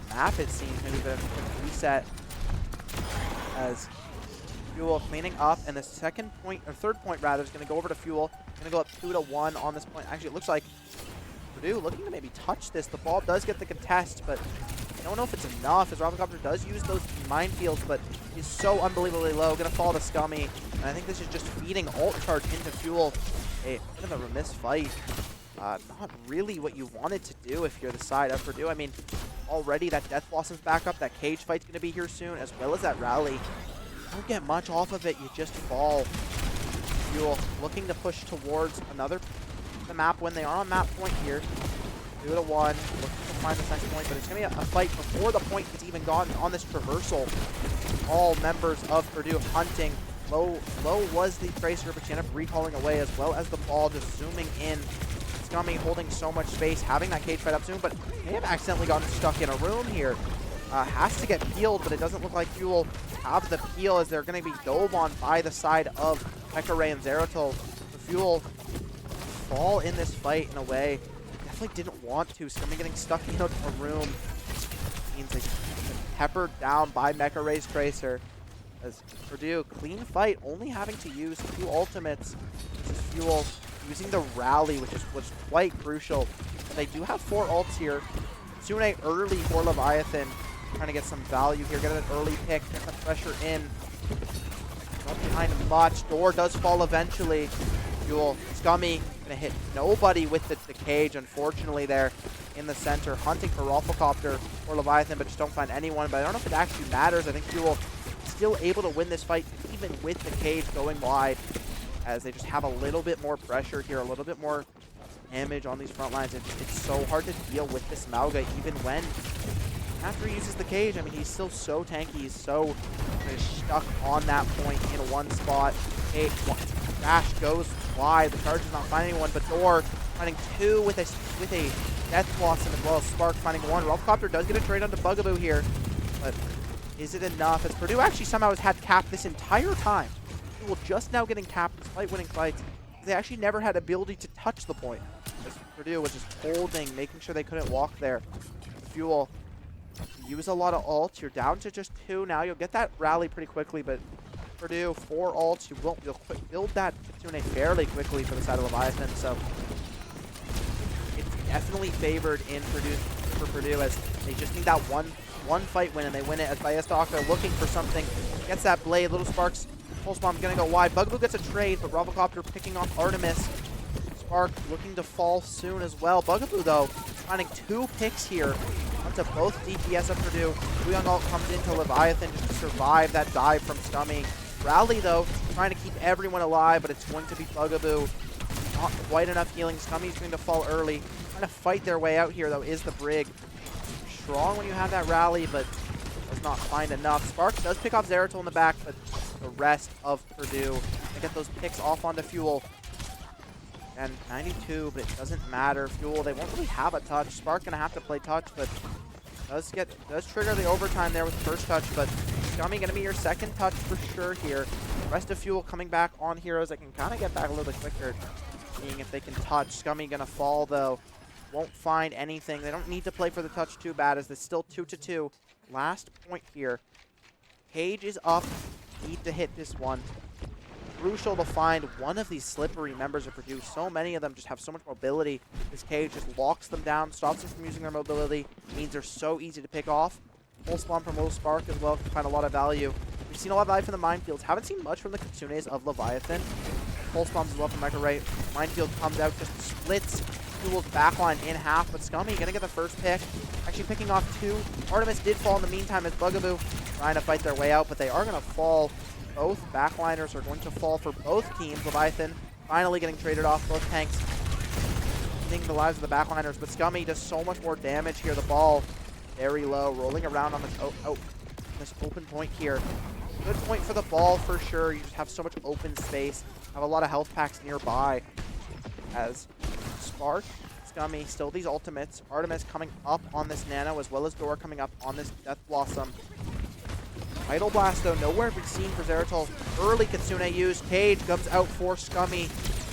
The map, it seems, maybe the reset. As Fuel cleaning up, and the 3rd point rather, is going to go over to Fuel. Going to go up 2-1 on this point. Actually, it looks like Purdue looking to maybe touch this. The ball does get the contest, but I don't know if it's enough, as Rafflecopter does use those minefields, but he's so unbelievably low. Going to fall to Scummy, and I think this is just feeding ult charge into Fuel. A bit of a remiss fight. Not really what you wanted to do if you're the side of Purdue. I mean, already that Death Blossom's back up. That cage fight's going to be here soon, as well as that rally. You don't get much off of it. You just fall. Fuel looking to push towards the map when they are on map point here. 2-1, looking to find the second point, but it's going to be a fight before the point is even gotten on this traversal. All members of Purdue hunting. Low was the tracer, but she ended up recalling away, as well as the ball just zooming in. Scummy holding so much space, having that cage fight up soon, but may have accidentally gotten stuck in a room here. Has to get peeled, but it doesn't look like Fuel have the peel, as they're going to be dove on by the side of Pekare and Zeratul. Fuel fall in this fight in a way definitely didn't want to. Scummy getting stuck in a room means they get peppered down by Mekare's tracer. As Purdue, clean fight, only having to use 2 ultimates. This is Fuel using the rally, which was quite crucial. And they do have 4 ults here. Tsune early for Leviathan, trying to get some value here, get an early pick, get the pressure in. Not behind much. Door does fall eventually. Fuel, Scummy, gonna hit nobody with the cage, unfortunately, there in the center. Hunting for Rafflecopter or Leviathan, but just don't find anyone. But I don't know if it actually matters. I think Fuel still able to win this fight, even with the cage going wide, as they just have a little bit more pressure here, a little bit more damage on these front lines. It's so hard to deal with this Mauga, even when after he uses the cage. I mean, he's still so tanky. He's so stuck on that point in one spot. Dash goes wide. The charge is not finding anyone, but Door finding 2 with a Death Blossom, as well as Spark finding 1. Rafflecopter does get a trade onto Bugaboo here, but is it enough? As Purdue actually somehow has had cap this entire time. Fuel just now getting capped despite winning fights. They actually never had ability to touch the point, as Purdue was just holding, making sure they couldn't walk there. Fuel, use a lot of ults. You're down to just 2 now. You'll get that rally pretty quickly, but Purdue, 4 ults. You'll build that Kitsune fairly quickly for the side of Leviathan, so it's definitely favored in Purdue for Purdue, as they just need that one fight win, and they win it as Bayestaka looking for something. Gets that blade. Little Sparks. Pulse Bomb's going to go wide. Bugaboo gets a trade, but Rafflecopter picking off Artemis. Spark looking to fall soon as well. Bugaboo, though, finding 2 picks here onto both DPS of Purdue. Young ult comes into Leviathan just to survive that dive from Scummy. Rally, though, trying to keep everyone alive, but it's going to be Bugaboo. Not quite enough healing. Scummy's going to fall early. Trying to fight their way out here, though, is the Brig. Strong when you have that rally, but does not find enough. Sparks does pick off Zeratul in the back, but the rest of Purdue, they get those picks off onto Fuel. And 92, but it doesn't matter. Fuel, they won't really have a touch. Spark gonna have to play touch, but does trigger the overtime there with the first touch, but Scummy gonna be your second touch for sure here. Rest of Fuel coming back on heroes that can kind of get back a little bit quicker, seeing if they can touch. Scummy gonna fall, though. Won't find anything. They don't need to play for the touch too bad, as it's still 2-2. Last point here. Cage is up. Need to hit this one. Crucial to find one of these slippery members of Purdue. So many of them just have so much mobility. This cage just locks them down, stops them from using their mobility. Means they're so easy to pick off. Pulse Bomb from Little Spark as well can find a lot of value. We've seen a lot of value from the Minefields. Haven't seen much from the Kitsunes of Leviathan. Pulse Bombs as well from Micro-Ray. Minefield comes out, just splits Fuel's backline in half, but Scummy gonna get the first pick. Actually picking off 2. Artemis did fall in the meantime as Bugaboo trying to fight their way out, but they are gonna fall. Both backliners are going to fall for both teams. Leviathan finally getting traded off. Both tanks ending the lives of the backliners, but Scummy does so much more damage here. The ball very low, rolling around on this this open point here. Good point for the ball for sure. You just have so much open space. Have a lot of health packs nearby. As Spark, Scummy, still these ultimates. Artemis coming up on this Nano, as well as Door coming up on this Death Blossom. Idle Blast, though, nowhere to be seen for Zeratul. Early Kitsune use. Cage comes out for Scummy.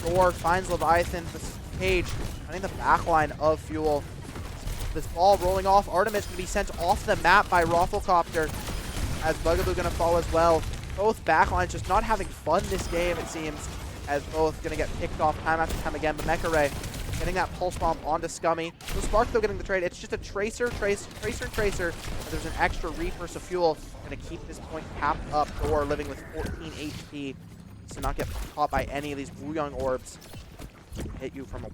Door finds Leviathan. This Cage finding the backline of Fuel. This ball rolling off. Artemis can be sent off the map by Rafflecopter, as Bugaboo gonna fall as well. Both backlines just not having fun this game, it seems, as both gonna get picked off time after time again. But Mekaray getting that Pulse Bomb onto Scummy. So Spark, though, getting the trade. It's just a Tracer. There's an extra Reaper, so Fuel gonna keep this point capped up. Door living with 14 HP, to not get caught by any of these Wuyong orbs. Hit you from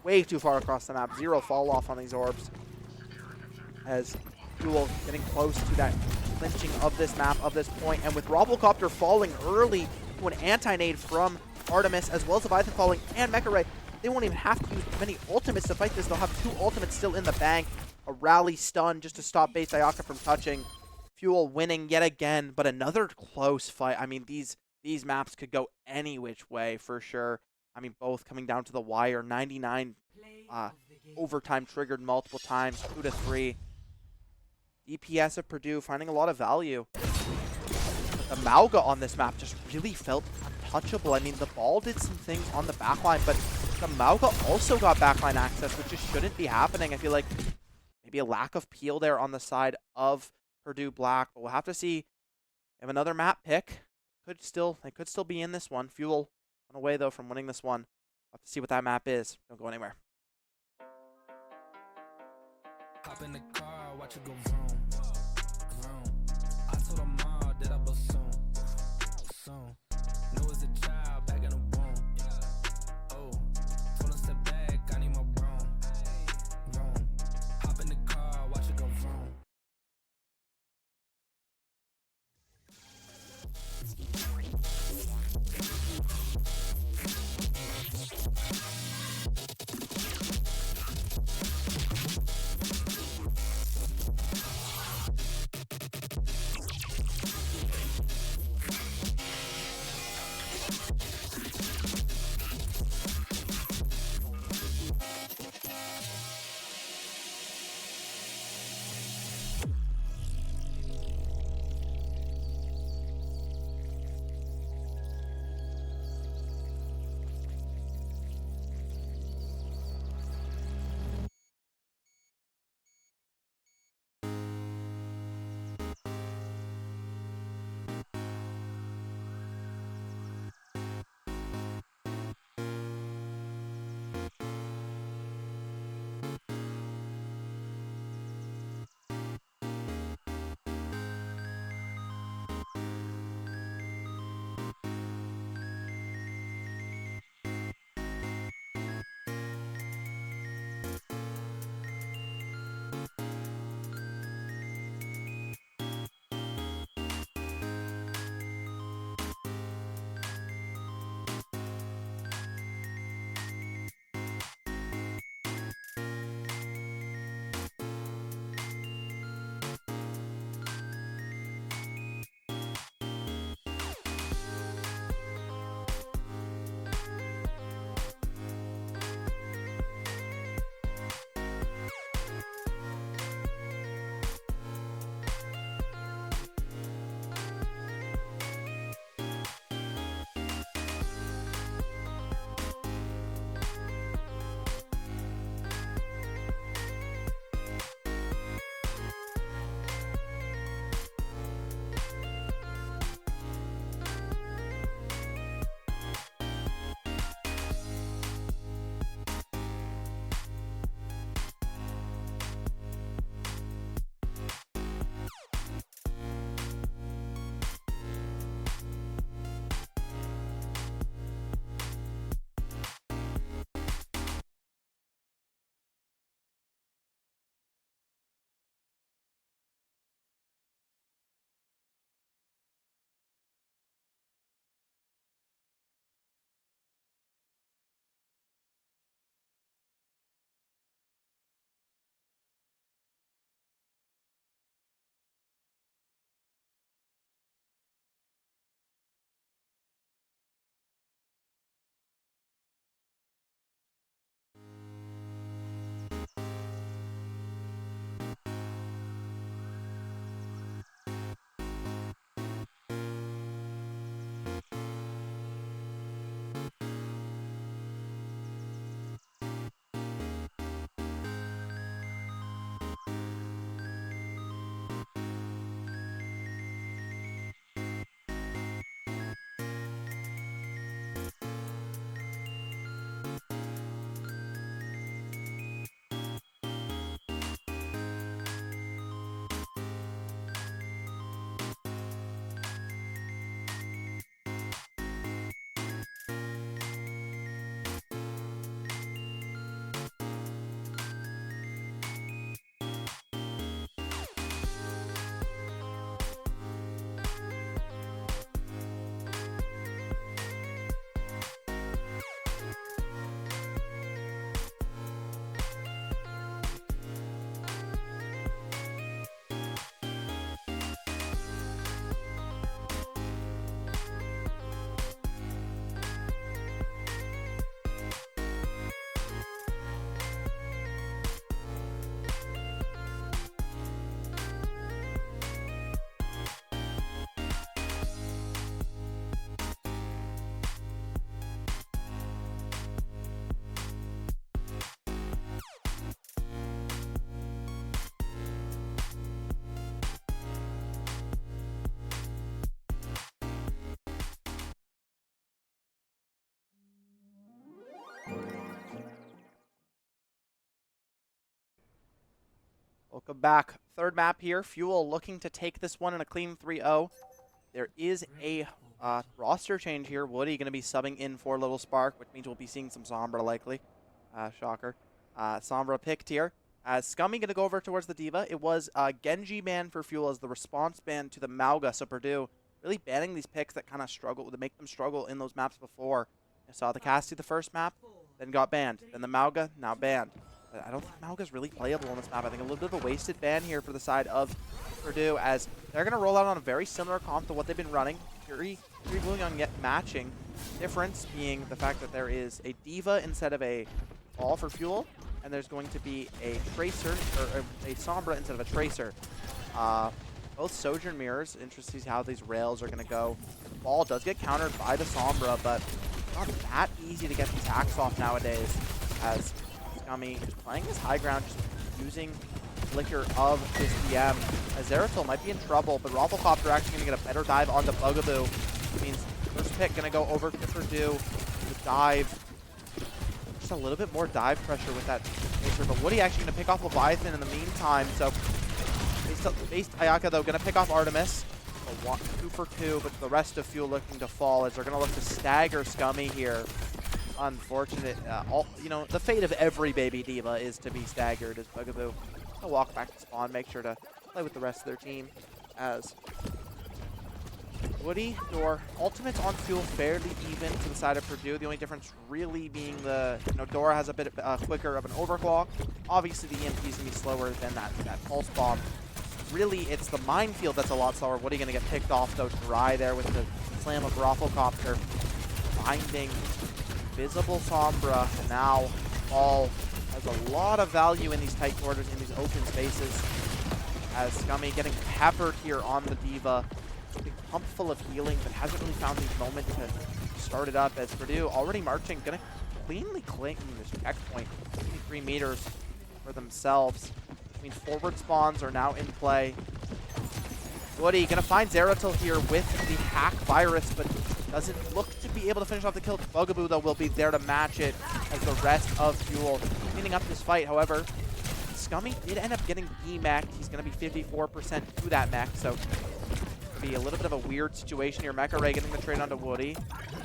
way too far across the map. 0 fall off on these orbs, as Fuel getting close to that clinching of this map, of this point. And with Rafflecopter falling early to an anti-nade from Artemis, as well as Leviathan falling, and Mekaray they won't even have to use many ultimates to fight this. They'll have 2 ultimates still in the bank. A rally stun just to stop base Ayaka from touching. Fuel winning yet again, but another close fight. I mean, these maps could go any which way for sure. I mean, both coming down to the wire. 99 overtime triggered multiple times, 2-3. DPS of Purdue finding a lot of value. The Mauga on this map just really felt untouchable. I mean, the ball did some things on the backline, but the Mauga also got backline access, which just shouldn't be happening. I feel like maybe a lack of peel there on the side of Purdue Black, but we'll have to see. They have another map pick. They could still be in this one. Fuel on the way though from winning this one. We'll have to see what that map is. Don't go anywhere. Hop in the car, watch it go vroom, vroom. I told her mom that I bust soon. Know as a child back in the womb. Oh, told her step back, I need my room. Hop in the car, watch it go vroom. Welcome back. Third map here. Fuel looking to take this one in a clean 3-0. There is a roster change here. Woody going to be subbing in for Little Spark, which means we'll be seeing some Sombra likely. Shocker. Sombra picked here. Scummy going to go over towards the D.Va. It was Genji ban for Fuel as the response ban to the Mauga. So Purdue really banning these picks that kind of struggle, to make them struggle in those maps before. I saw the Cassie the first map, then got banned. Then the Mauga, now banned. But I don't think Mauga's really playable on this map. I think a little bit of a wasted ban here for the side of Purdue, as they're going to roll out on a very similar comp to what they've been running. Three Wuyong yet matching. Difference being the fact that there is a D.Va instead of a Ball for Fuel, and there's going to be a Tracer, or a Sombra instead of a Tracer. Both Sojourn Mirrors. Interesting to see how these rails are going to go. Ball does get countered by the Sombra, but not that easy to get these hacks off nowadays, as Scummy playing his high ground, just using flicker of his DM. As Zeratul might be in trouble, but Rafflecopter actually going to get a better dive onto Bugaboo. Which means first pick going to go over to Purdue. The dive. Just a little bit more dive pressure with that Tracer, but Woody actually going to pick off Leviathan in the meantime. So based Ayaka though, going to pick off Artemis. 2 for 2, but the rest of Fuel looking to fall as they're going to look to stagger Scummy here. Unfortunate. The fate of every baby D.Va is to be staggered as Bugaboo will walk back to spawn, make sure to play with the rest of their team. As Woody, your ultimates on Fuel fairly even to the side of Purdue. The only difference really being Dora has a bit quicker of an overclock. Obviously the EMP is going to be slower than that pulse bomb. Really, it's the minefield that's a lot slower. Woody going to get picked off though dry there with the slam of Rafflecopter. Finding visible Sombra, and now Ball has a lot of value in these tight quarters, in these open spaces. As Scummy getting peppered here on the D.Va. Big pump full of healing, but hasn't really found these moments to start it up, as Purdue already marching, gonna cleanly claim this checkpoint. 53 meters for themselves. I mean, forward spawns are now in play. Woody gonna find Zeratul here with the hack virus, but doesn't look to be able to finish off the kill. Bugaboo, though, will be there to match it as the rest of Fuel cleaning up this fight. However, Scummy did end up getting D-mech. He's going to be 54% to that mech, so it'll be a little bit of a weird situation here. Mecha Ray getting the trade onto Woody.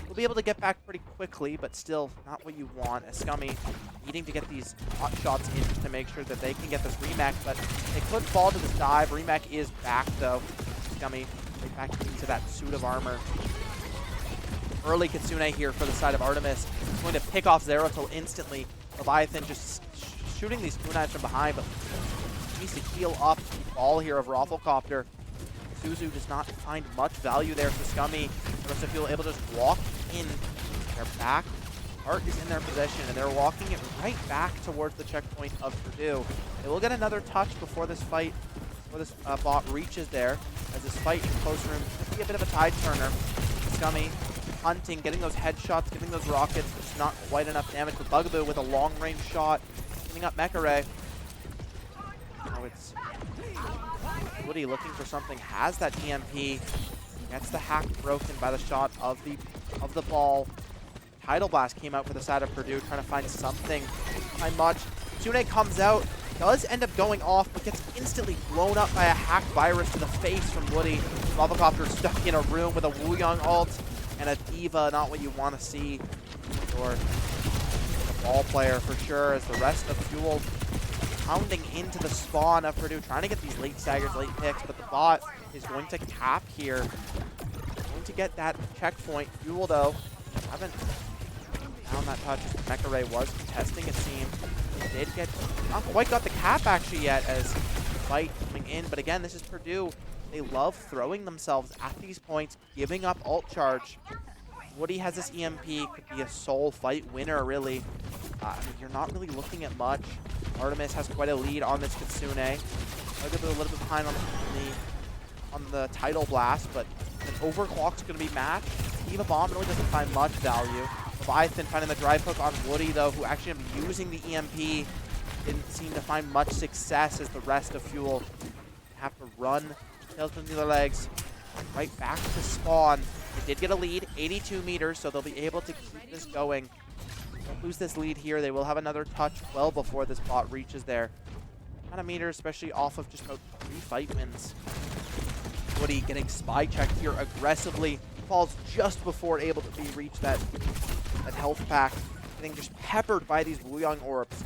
We'll be able to get back pretty quickly, but still not what you want. As Scummy needing to get these hot shots in to make sure that they can get this remech, but they could fall to this dive. Remech is back, though. Scummy right back into that suit of armor. Early Kitsune here for the side of Artemis. He's going to pick off Zeratul instantly. Leviathan just shooting these kunais from behind, but needs to heal up the ball here of Rafflecopter. Suzu does not find much value there for Scummy. The rest of Fuel able to just walk in. They're back. Art is in their possession, and they're walking it right back towards the checkpoint of Purdue. They will get another touch before this fight, before this bot reaches there, as this fight in close room could be a bit of a tide turner. Scummy hunting, getting those headshots, getting those rockets, but just not quite enough damage. But Bugaboo with a long-range shot, giving up Mecha Ray. Now it's Woody looking for something, has that EMP, gets the hack broken by the shot of the ball. Tidal Blast came out for the side of Purdue, trying to find something. Find much. Tsune comes out, does end up going off, but gets instantly blown up by a hack virus to the face from Woody. Rafflecopter stuck in a room with a Wuyong ult and a D.Va, not what you want to see. Or a ball player for sure, as the rest of Fuel pounding into the spawn of Purdue, trying to get these late staggers, late picks, but the bot is going to cap here. Going to get that checkpoint. Fuel, though, haven't found that touch. Mecha Ray was contesting, it seemed. He did get, not quite got the cap actually yet, as the fight coming in, but again, this is Purdue. They love throwing themselves at these points, giving up ult charge. Woody has this EMP, could be a sole fight winner, really. I mean, you're not really looking at much. Artemis has quite a lead on this Kitsune. A little bit behind on the Tidal Blast, but an overclock's going to be matched. D.Va Bomb really doesn't find much value. Leviathan finding the drive hook on Woody, though, who actually ended up using the EMP. Didn't seem to find much success, as the rest of Fuel have to run tails between their legs right back to spawn. They did get a lead, 82 meters, so they'll be able to keep this going. Don't lose this lead here. They will have another touch well before this bot reaches there. ton of meters, especially off of just about 3 fight wins. Woody getting spy checked here aggressively. Falls just before able to be reach that health pack. Getting just peppered by these Wuyong orbs.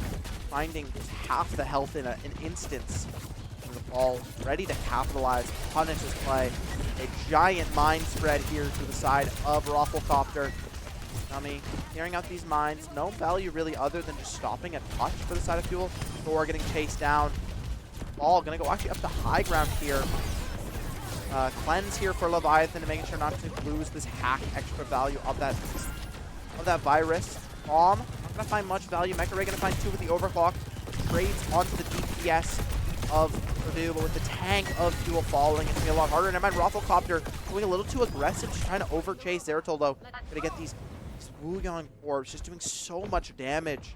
Finding just half the health in an instance. And the ball ready to capitalize. Punish his play. A giant mine spread here to the side of Rafflecopter. Scummy clearing out these mines. No value really other than just stopping a touch for the side of Fuel. Thor getting chased down. Ball gonna go actually up the high ground here. Cleanse here for Leviathan and making sure not to lose this hack extra value of that virus. Bomb, not gonna find much value. Mecha Ray gonna find 2 with the overclock. Trades onto the DPS of Purdue, but with the tank of Fuel following, it's gonna be a lot harder. And I mind Rafflecopter going a little too aggressive, just trying to overchase Zeratul though. Gonna get these Wuyong orbs, just doing so much damage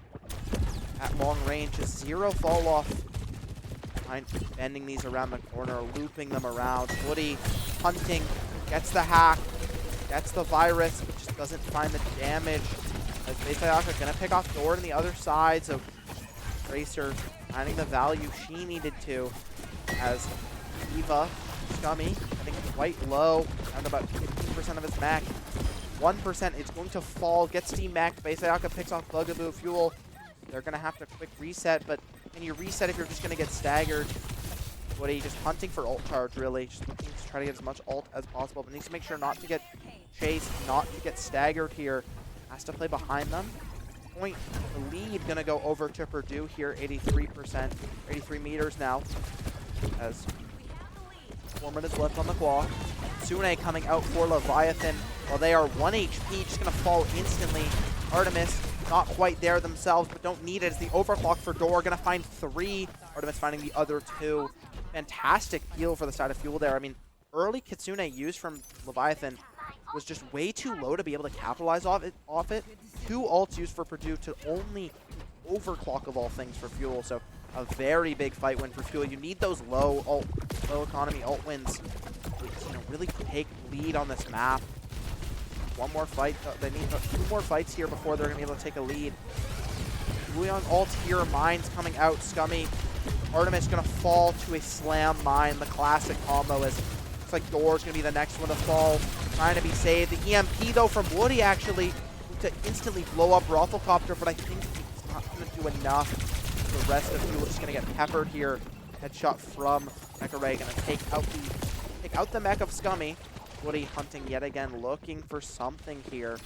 at long range. Just 0 fall off. Bending these around the corner, looping them around. Woody hunting, gets the hack, gets the virus, but just doesn't find the damage. As Bayaka gonna pick off Thor on the other side, so Tracer finding the value she needed to. As Eva, Scummy, I think quite low, down to about 15% of his mech. 1% is going to fall, gets demeched. Bayaka picks off Bugaboo. Fuel, they're gonna have to quick reset, but can you reset if you're just going to get staggered? Woody just hunting for ult charge, really. Just looking to try to get as much ult as possible, but needs to make sure not to get chased, not to get staggered here. Has to play behind them. Point, the lead going to go over to Purdue here, 83%, 83 meters now. As 4 minutes left on the clock. Sune coming out for Leviathan. While they are 1 HP, just going to fall instantly. Artemis not quite there themselves, but don't need it as the overclock for Door. Gonna find 3. Artemis finding the other 2. Fantastic heal for the side of Fuel there. I mean, early Kitsune used from Leviathan was just way too low to be able to capitalize off it. 2 ults used for Purdue to only overclock of all things for Fuel. So a very big fight win for Fuel. You need those low economy ult wins to, really take lead on this map. 1 more fight. They need 2 more fights here before they're going to be able to take a lead. Wuyong ult here. Mines coming out. Scummy. Artemis going to fall to a slam mine. The classic combo is looks like Door's going to be the next one to fall. Trying to be saved. The EMP though from Woody actually to instantly blow up Rafflecopter, but I think it's not going to do enough. The rest of Fuel just going to get peppered here. Headshot from Mecha Ray. Going to take out the mech of Scummy. Woody hunting yet again, looking for something here.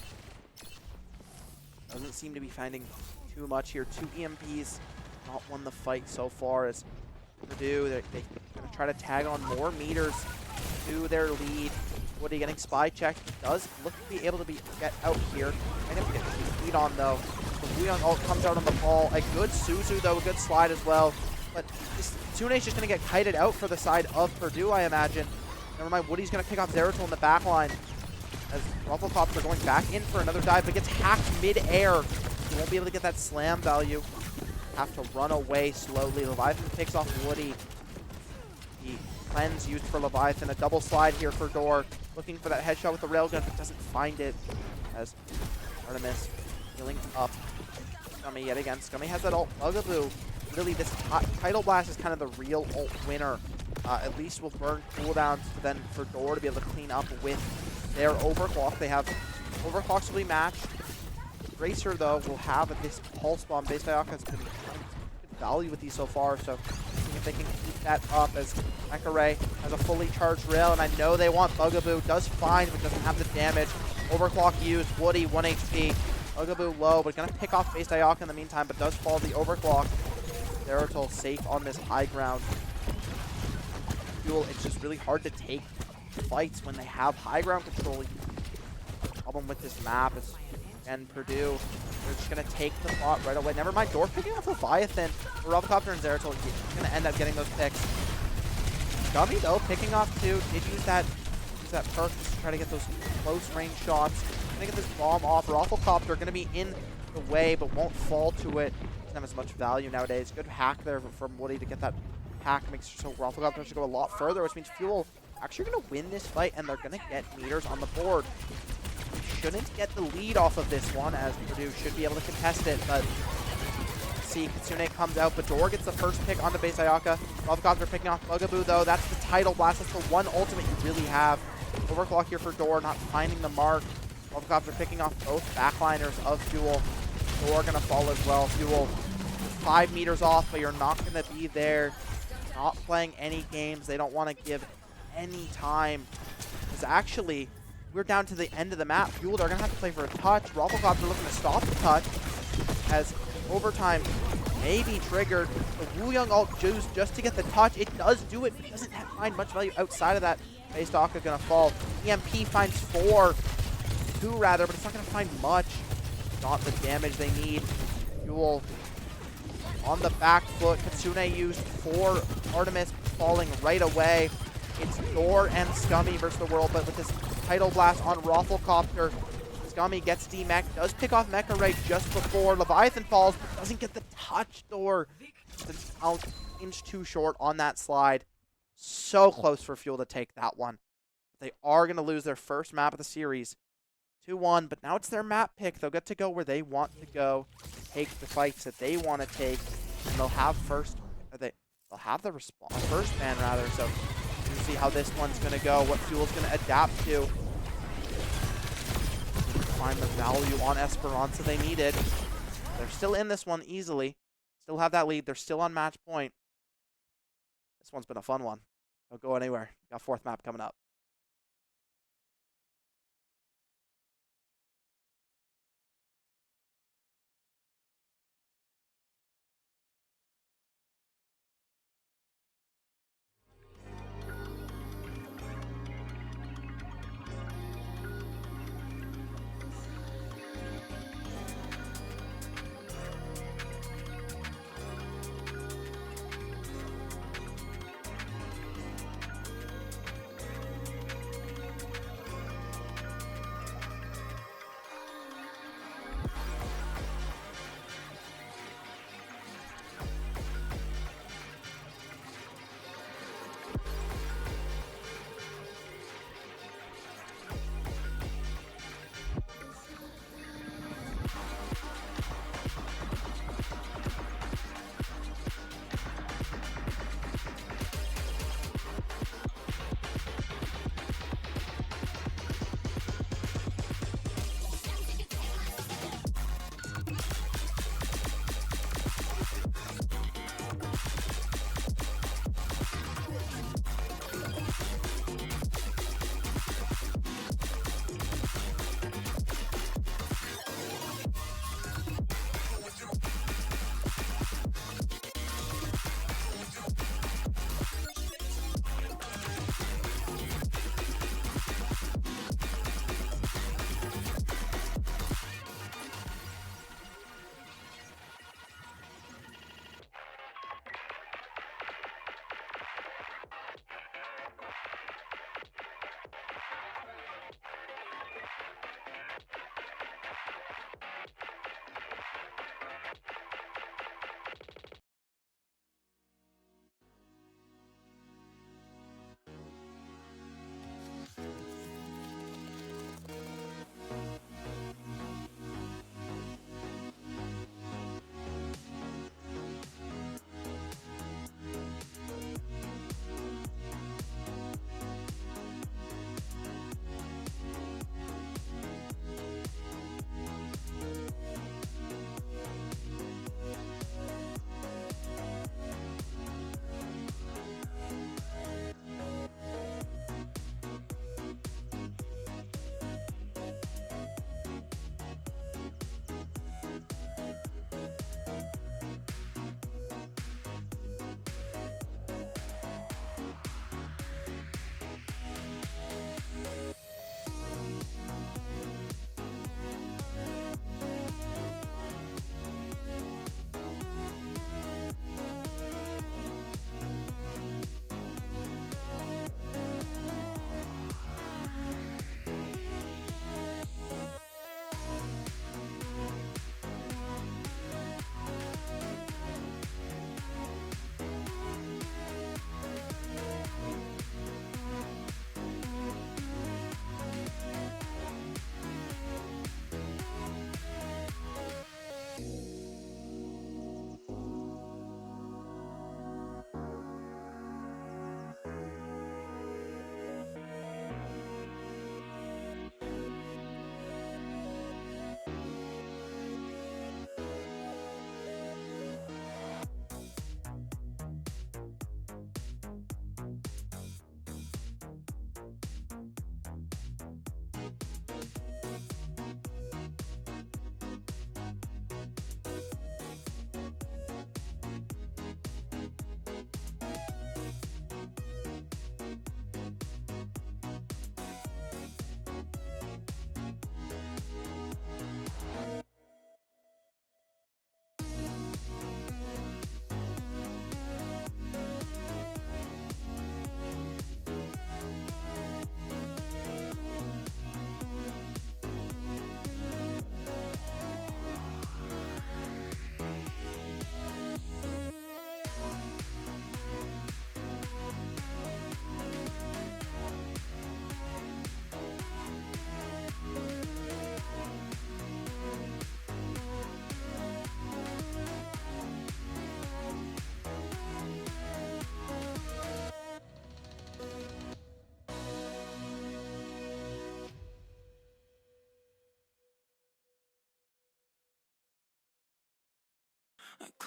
Doesn't seem to be finding too much here. 2 EMPs, not won the fight so far as Purdue. They're going to try to tag on more meters to their lead. Woody getting spy checked. Does look to be able to get out here. Might have to get the lead on though. The Wuyong ult comes out on the ball. A good Suzu though, a good slide as well. But Tsune's just going to get kited out for the side of Purdue, I imagine. Never mind, Woody's going to pick off Zeratul in the back line. As Rafflecopter going back in for another dive, but gets hacked mid-air. He won't be able to get that slam value. Have to run away slowly. Leviathan picks off Woody. The cleanse used for Leviathan. A double slide here for Door. Looking for that headshot with the railgun, but doesn't find it. As Artemis healing up. Scummy yet again. Scummy has that ult. Bugaboo. Really, this Tidal Blast is kind of the real ult winner. At least will burn cooldowns then for Door to be able to clean up with their overclock. They have overclocks will be matched. Racer though will have this pulse bomb. Base Bayaka has been good value with these so far, so if they can keep that up as Mecha Ray has a fully charged rail, and I know they want Bugaboo. Does fine, but doesn't have the damage. Overclock used. Woody 1 HP. Bugaboo low, but gonna pick off Base Bayaka in the meantime, but does fall the overclock. Zeratul safe on this high ground. Fuel, it's just really hard to take fights when they have high ground control. The problem with this map is, and Purdue, they're just going to take the plot right away. Never mind, Door picking off Leviathan. Rafflecopter and Zeratul are going to end up getting those picks. Scummy, though, picking off 2. Did use that perk to try to get those close range shots. Going to get this bomb off. Rafflecopter going to be in the way, but won't fall to it. Doesn't have as much value nowadays. Good hack there from Woody to get that hack. Makes so Rafflecopter should go a lot further, which means Fuel actually going to win this fight, and they're going to get meters on the board. We shouldn't get the lead off of this one, as Purdue should be able to contest it, but see Kitsune comes out, but Dor gets the first pick onto base Ayaka. Rafflecopter picking off Bugaboo though. That's the Tidal Blast. That's the one ultimate you really have. Overclock here for Dor, not finding the mark. Rafflecopter picking off both backliners of Fuel. Dor gonna fall as well. Fuel 5 meters off, but you're not gonna be there. Not playing any games. They don't want to give any time. Because actually, we're down to the end of the map. Fuel are gonna have to play for a touch. Rafflecopter looking to stop the touch as overtime may be triggered. The Wu Young ult juice just to get the touch. It does do it, but it doesn't find much value outside of that. Base Daka gonna fall. EMP finds 2 rather, but it's not gonna find much. Not the damage they need. Fuel on the back foot. Kitsune used 4 Artemis falling right away. It's Dor and Scummy versus the world, but with this Tidal Blast on Rafflecopter, Scummy gets D-Mech, does pick off Mecha Ray just before Leviathan falls, but doesn't get the touch. Dor just an inch too short on that slide. So close for Fuel to take that one. They are going to lose their first map of the series. 2-1, but now it's their map pick. They'll get to go where they want to go, take the fights that they want to take, and they'll have they'll have the first man rather. So we'll see how this one's going to go, what Fuel's going to adapt to. Find the value on Esperanza they needed. They're still in this one easily. Still have that lead. They're still on match point. This one's been a fun one. Don't go anywhere. Got 4th map coming up.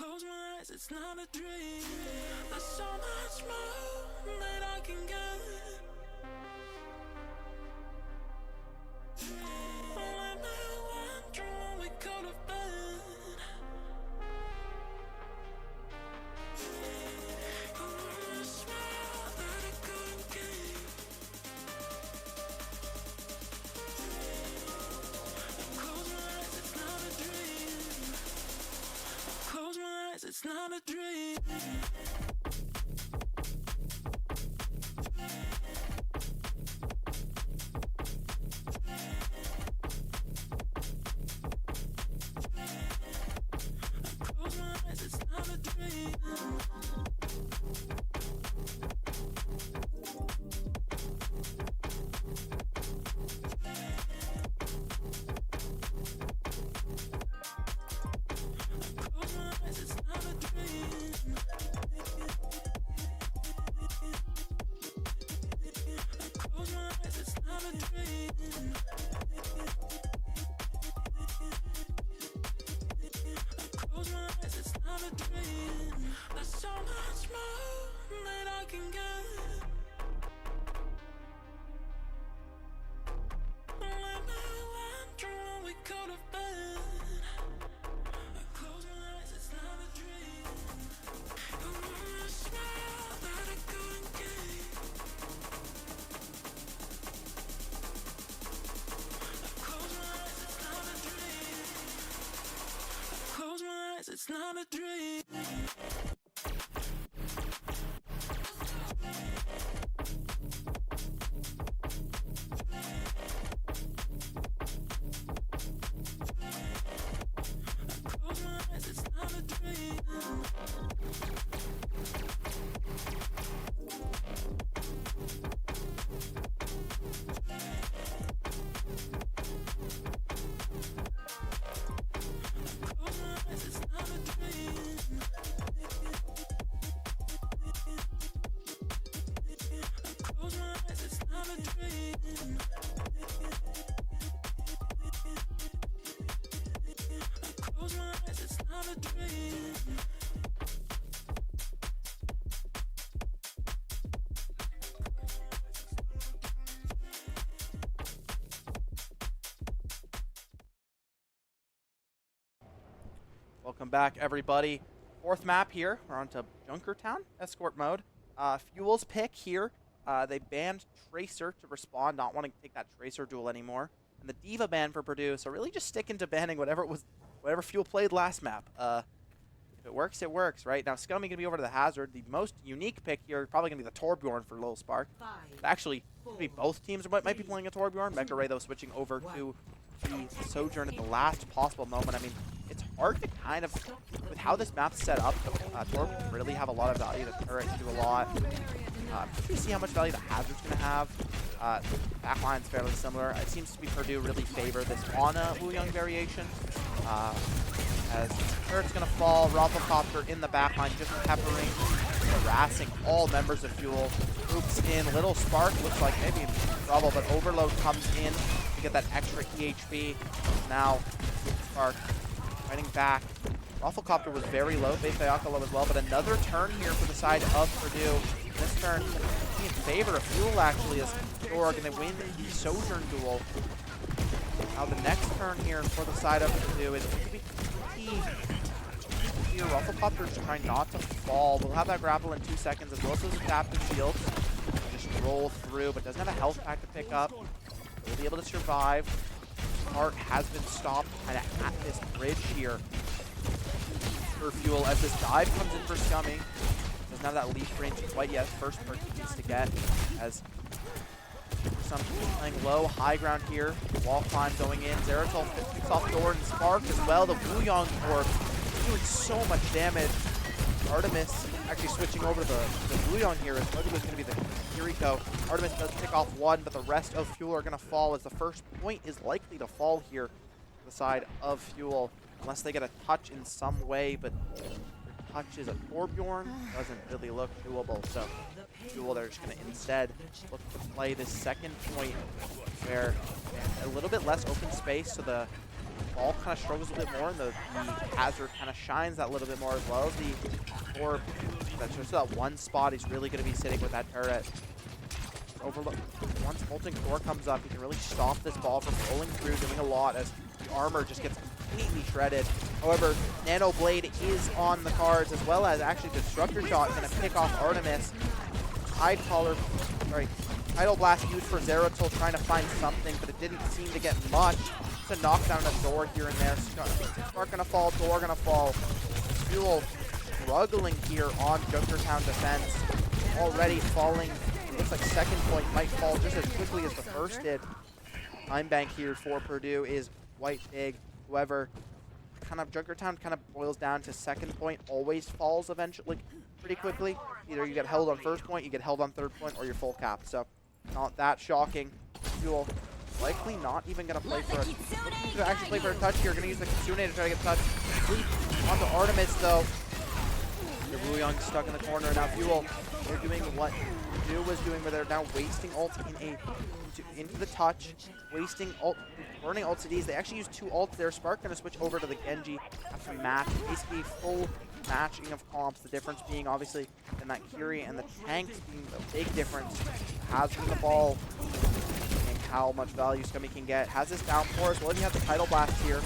close my eyes, it's not a dream. There's so much more that I can get. Only me wondering what we could have been. I swear that I couldn't keep. Close my eyes, it's not a dream. Close my eyes, it's not a dream. Close my eyes, it's not a dream. Close my eyes, it's not a dream. Close my eyes, it's not a dream. Close my eyes, it's not a dream. There's so much more that I can get. Only me wondering what we could have been. Close my eyes, it's not a dream. I swear that I couldn't keep. Close my eyes, it's not a dream. Close my eyes, it's not a dream. Close my eyes, it's not a dream. Close my eyes, it's not a dream. Close my eyes, it's not a dream. Close my eyes, it's not a dream. Welcome back, everybody. Fourth map here. We're on to Junkertown, escort mode. Fuel's pick here. They banned Tracer to respond, not wanting to take that Tracer duel anymore. And the Diva ban for Purdue, so really just sticking to banning whatever Fuel played last map. If it works, it works, right? Now, Scummy going to be over to the Hazard. The most unique pick here is probably going to be the Torbjorn for Lil Spark. Actually, maybe both teams might be playing a Torbjorn. Mega Ray, though, switching over to the Sojourn at the last possible moment. I mean, it's hard to kind of, with how this map's set up, Torb can really have a lot of value. The turret can do a lot. You see how much value the Hazard's going to have. Backline's fairly similar. It seems to be Purdue really favor this Ana Wu Young variation. As turret's going to fall, Rafflecopter in the backline, just peppering, harassing all members of Fuel. Groups in, Little Spark looks like maybe in trouble, but Overload comes in to get that extra EHP. Now, Spark fighting back. Rafflecopter was very low, Bayaka low as well, but another turn here for the side of Purdue. This turn in favor of Fuel, actually, as Jorg, and they win the Sojourn duel. Now the next turn here for the side of Purdue is going to be key here. Rafflecopter's trying not to fall. We'll have that grapple in 2 seconds, as well as those adaptive shields. Just roll through, but doesn't have a health pack to pick up. We'll be able to survive. Heart has been stopped kind of at this bridge here for Fuel, as this dive comes in for Scummy. Doesn't have that leaf range quite yet. First perk he needs to get, as some playing low, high ground here. Wall climb going in. Zeratol picks off Door and Spark as well. The Wuyong Orb doing so much damage. Artemis actually switching over to the Wuyong here, as Mojo is going to be the Kiriko. Artemis does pick off one, but the rest of Fuel are going to fall, as the first point is likely to fall here to the side of Fuel, unless they get a touch in some way, but touch is a Torbjorn. Doesn't really look doable, so Fuel, they're just going to instead look to play this second point where a little bit less open space, so the ball kind of struggles a bit more, and the Hazard kind of shines that little bit more, as well as the orb. That's just that one spot he's really going to be sitting with that turret. Overlook. Once Molten Core comes up, he can really stop this ball from rolling through, doing a lot as the armor just gets completely shredded. However, Nano Blade is on the cards, as well as actually Destructor Shot going to pick off Artemis. Tidal Blast used for Zeratul, trying to find something, but it didn't seem to get much. It's a knockdown a door here and there. Spark gonna fall, door gonna fall. Fuel struggling here on Jokertown defense. Already falling. Looks like second point might fall just as quickly as the first did. Time bank here for Purdue is quite big. However, Jokertown kind of boils down to second point always falls eventually, pretty quickly. Either you get held on first point, you get held on third point, or you're full cap. So, not that shocking. Fuel likely not even gonna play for a touch here. Gonna use the Kitsune to try to get touch. Sleep onto Artemis though. The Wuyong stuck in the corner. Now Fuel, they're doing what Purdue was doing, where they're now wasting ult into the touch, wasting ult, burning ult CDs. They actually use 2 ults there. Spark gonna switch over to the Genji after match. Basically full matching of comps. The difference being obviously in that Curie and the tanks being the big difference. Hazard the ball and how much value Scummy can get. Has this downpour as well as you have the Tidal Blast here.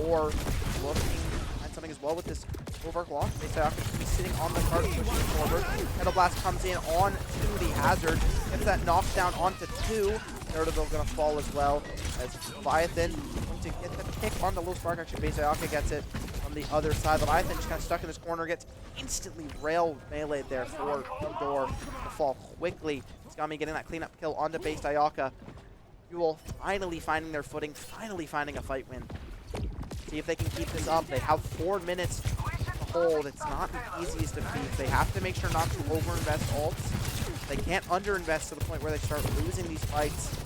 Or looking to find something as well with this overclock. Bayaka be sitting on the cart, pushing forward. Tidal Blast comes in on to the Hazard. Gets that knockdown onto 2. Daredevil gonna fall as well, as Leviathan going to get the pick on the little spark. Actually, Bayaka gets it from the other side. Leviathan just kind of stuck in this corner, gets instantly rail meleeed there for Door to fall quickly. Scummy getting that cleanup kill onto base Ayaka. Fuel finally finding their footing, finally finding a fight win. See if they can keep this up. They have 4 minutes to hold. It's not the easiest of feats. They have to make sure not to overinvest ults. They can't underinvest to the point where they start losing these fights.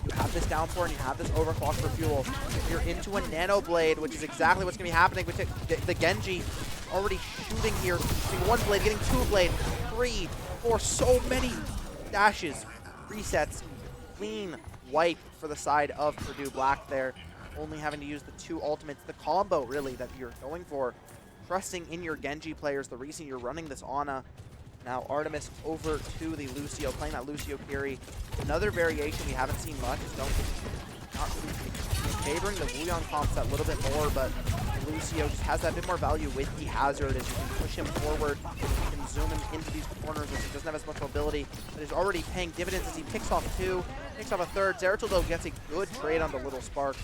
You have this downpour and you have this overclock for Fuel. You're into a Nano Blade, which is exactly what's going to be happening with the Genji. Already shooting here. Getting 1 blade, getting 2 blade, 3, 4, so many dashes, resets, clean wipe for the side of Purdue Black there. Only having to use the 2 ultimates, the combo really that you're going for. Trusting in your Genji players, the reason you're running this Ana. Now Artemis over to the Lucio, playing that Lucio Kiri. Another variation we haven't seen much is not really favoring the Wuyong comps that little bit more, but Lucio just has that bit more value with the Hazard as you can push him forward. You can zoom him into these corners as he doesn't have as much mobility, but he's already paying dividends as he picks off 2, picks off a 3rd. Zeratul though gets a good trade on the little spark.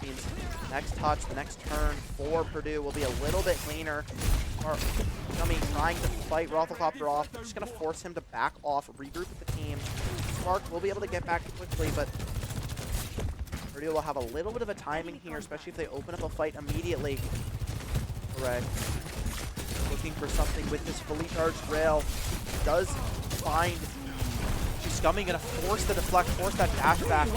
Means next touch, the next turn for Purdue will be a little bit cleaner. Scummy trying to fight Rafflecopter off. They're just going to force him to back off, regroup with the team. Spark will be able to get back quickly, but Purdue will have a little bit of a timing here, especially if they open up a fight immediately. Correct. Looking for something with this fully charged rail. Does find Scummy going to force the deflect, force that dash back.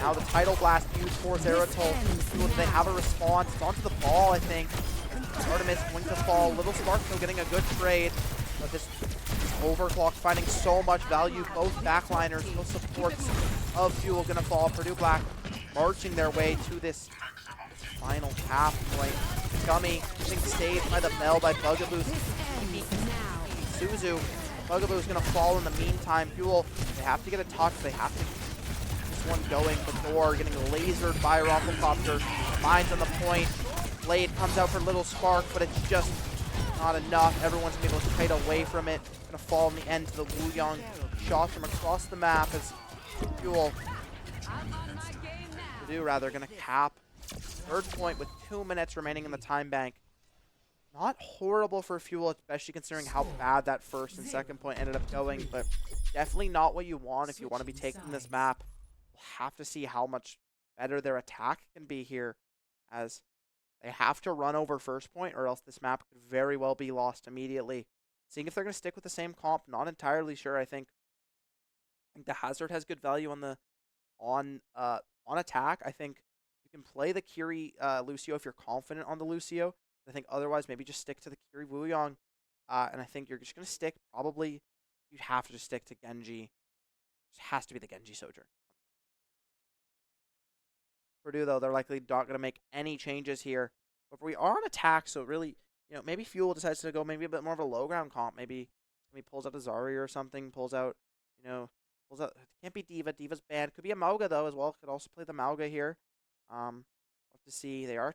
Now the Tidal Blast used for Zeratul. They have a response. It's onto the ball, I think. Artemis going to fall. Little Spark though getting a good trade. But this overclock finding so much value. Both backliners, both supports of Fuel going to fall. Purdue Black marching their way to this final half point. Scummy getting saved by the Mel by Bugaboo's Suzu. Bugaboo's going to fall in the meantime. Fuel, they have to get a touch. They have to keep this one going. Before getting lasered by Rafflecopter. Mine's on the point. Blade comes out for Little Spark, but it's just not enough. Everyone's going to be able to trade away from it. Going to fall in the end to the Wuyong. Shots from across the map as Fuel, Purdue rather, going to cap 3rd point with 2 minutes remaining in the time bank. Not horrible for Fuel, especially considering how bad that 1st and 2nd point ended up going, but definitely not what you want if you want to be taking this map. We'll have to see how much better their attack can be here, as they have to run over 1st point, or else this map could very well be lost immediately. Seeing if they're going to stick with the same comp, not entirely sure. I think the Hazard has good value on attack. I think you can play the Kiri Lucio if you're confident on the Lucio. I think otherwise maybe just stick to the Kiri Wuyong. And I think you're just going to stick, probably, you'd have to just stick to Genji. It has to be the Genji Sojourn. Purdue, though, they're likely not going to make any changes here. But we are on attack, so really, maybe Fuel decides to go maybe a bit more of a low ground comp. Maybe pulls out a Zarya or something, pulls out, can't be D.Va. D.Va's banned. Could be a Mauga, though, as well. Could also play the Mauga here. We'll have to see. They are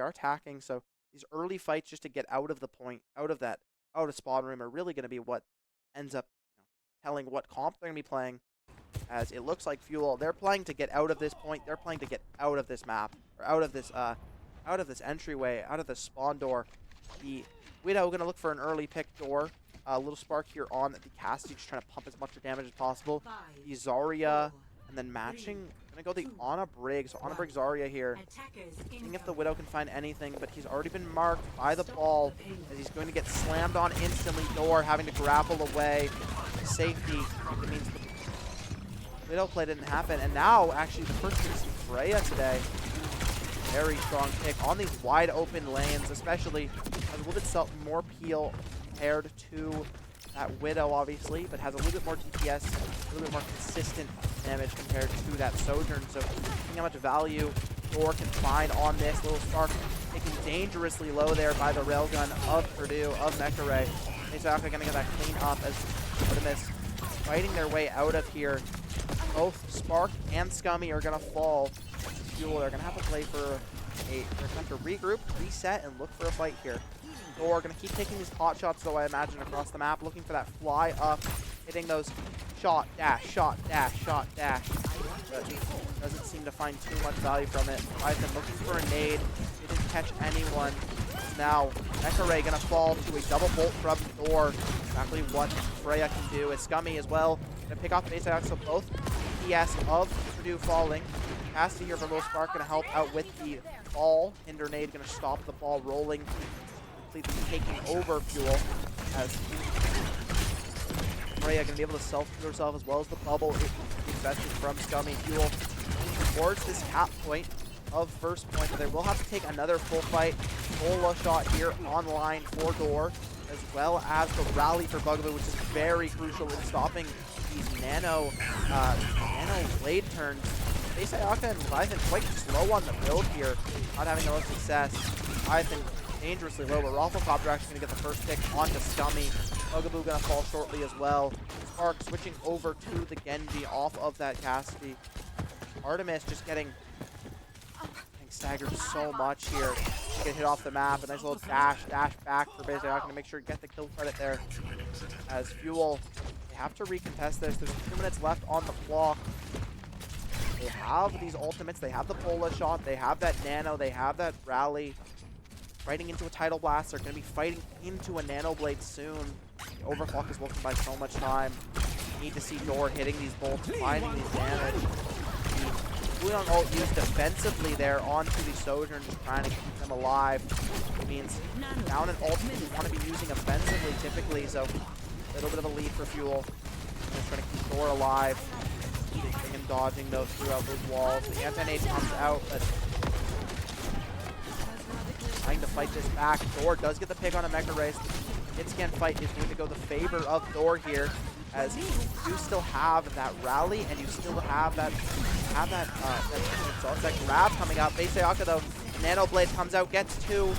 attacking, so these early fights just to get out of the point, out of spawn room are really going to be what ends up telling what comp they're going to be playing. As it looks like Fuel, they're playing to get out of this point. They're playing to get out of this map, or out of this entryway, out of the spawn door. The Widow going to look for an early pick door. A little spark here on the Cassidy, just trying to pump as much damage as possible. The Zarya, and then matching, going to go the Ana Brig. So Ana Brig Zarya here. Seeing if the Widow can find anything, but he's already been marked by the ball, as he's going to get slammed on instantly. Door having to grapple away. Safety. It means the Widow play didn't happen. And now, actually, the first pick is Freya today. Very strong pick on these wide open lanes, especially has a little bit more peel compared to that Widow, obviously, but has a little bit more DPS, a little bit more consistent damage compared to that Sojourn. So seeing how much value Thor can find on this little spark, taken dangerously low there by the railgun of Purdue, of Mecca. Isaka gonna get that clean up as Artemis fighting their way out of here. Both Spark and Scummy are gonna fall. Fuel, they're gonna have to play for they're gonna have to regroup, reset, and look for a fight here. Thor gonna keep taking these pot shots, though, I imagine, across the map, looking for that fly up, hitting those shot, dash, shot, dash, shot, dash. But doesn't seem to find too much value from it. Python looking for a nade, didn't catch anyone. Now, Mecca gonna fall to a double bolt from Thor. Exactly what Freya can do. Is Scummy as well gonna pick off base attack, so both DPS of Purdue falling. Cassidy here for Little Spark gonna help out with the ball. Hinder nade gonna stop the ball rolling, completely taking over Fuel. As Freya gonna be able to self-kill herself as well as the bubble invested from Scummy. Fuel towards this cap point of first point, but they will have to take another full fight. Bola shot here online for Door, as well as the rally for Bugaboo, which is very crucial in stopping these nano blade turns. Sayaka and Leviathan quite slow on the build here, not having a lot of success. Leviathan dangerously low, but Rafflecopter actually going to get the first pick onto Scummy. Bugaboo going to fall shortly as well. Spark switching over to the Genji off of that Cassidy. Artemis just getting staggered so much here. Get hit off the map. A nice little dash back for Sayaka to make sure to get the kill credit there. As Fuel, they have to recontest this. There's 2 minutes left on the clock. They have these ultimates, they have the Pola shot, they have that nano, they have that rally. Fighting into a tidal blast, they're going to be fighting into a nano blade soon. The overclock is looking by so much time. You need to see Door hitting these bolts, finding these damage. The Wuyon ult used defensively there onto the Sojourn, just trying to keep them alive. It means down an ultimate you want to be using offensively typically, so a little bit of a lead for Fuel. Just trying to keep Door alive. And dodging those throughout those walls. The anti-nade comes out, but trying to fight this back. Door does get the pick on a Mecha Race. Hit scan fight is going to go the favor of Door here, as you still have that rally and you still have that grab coming out. Sayaka though, Nano Blade comes out, gets 2.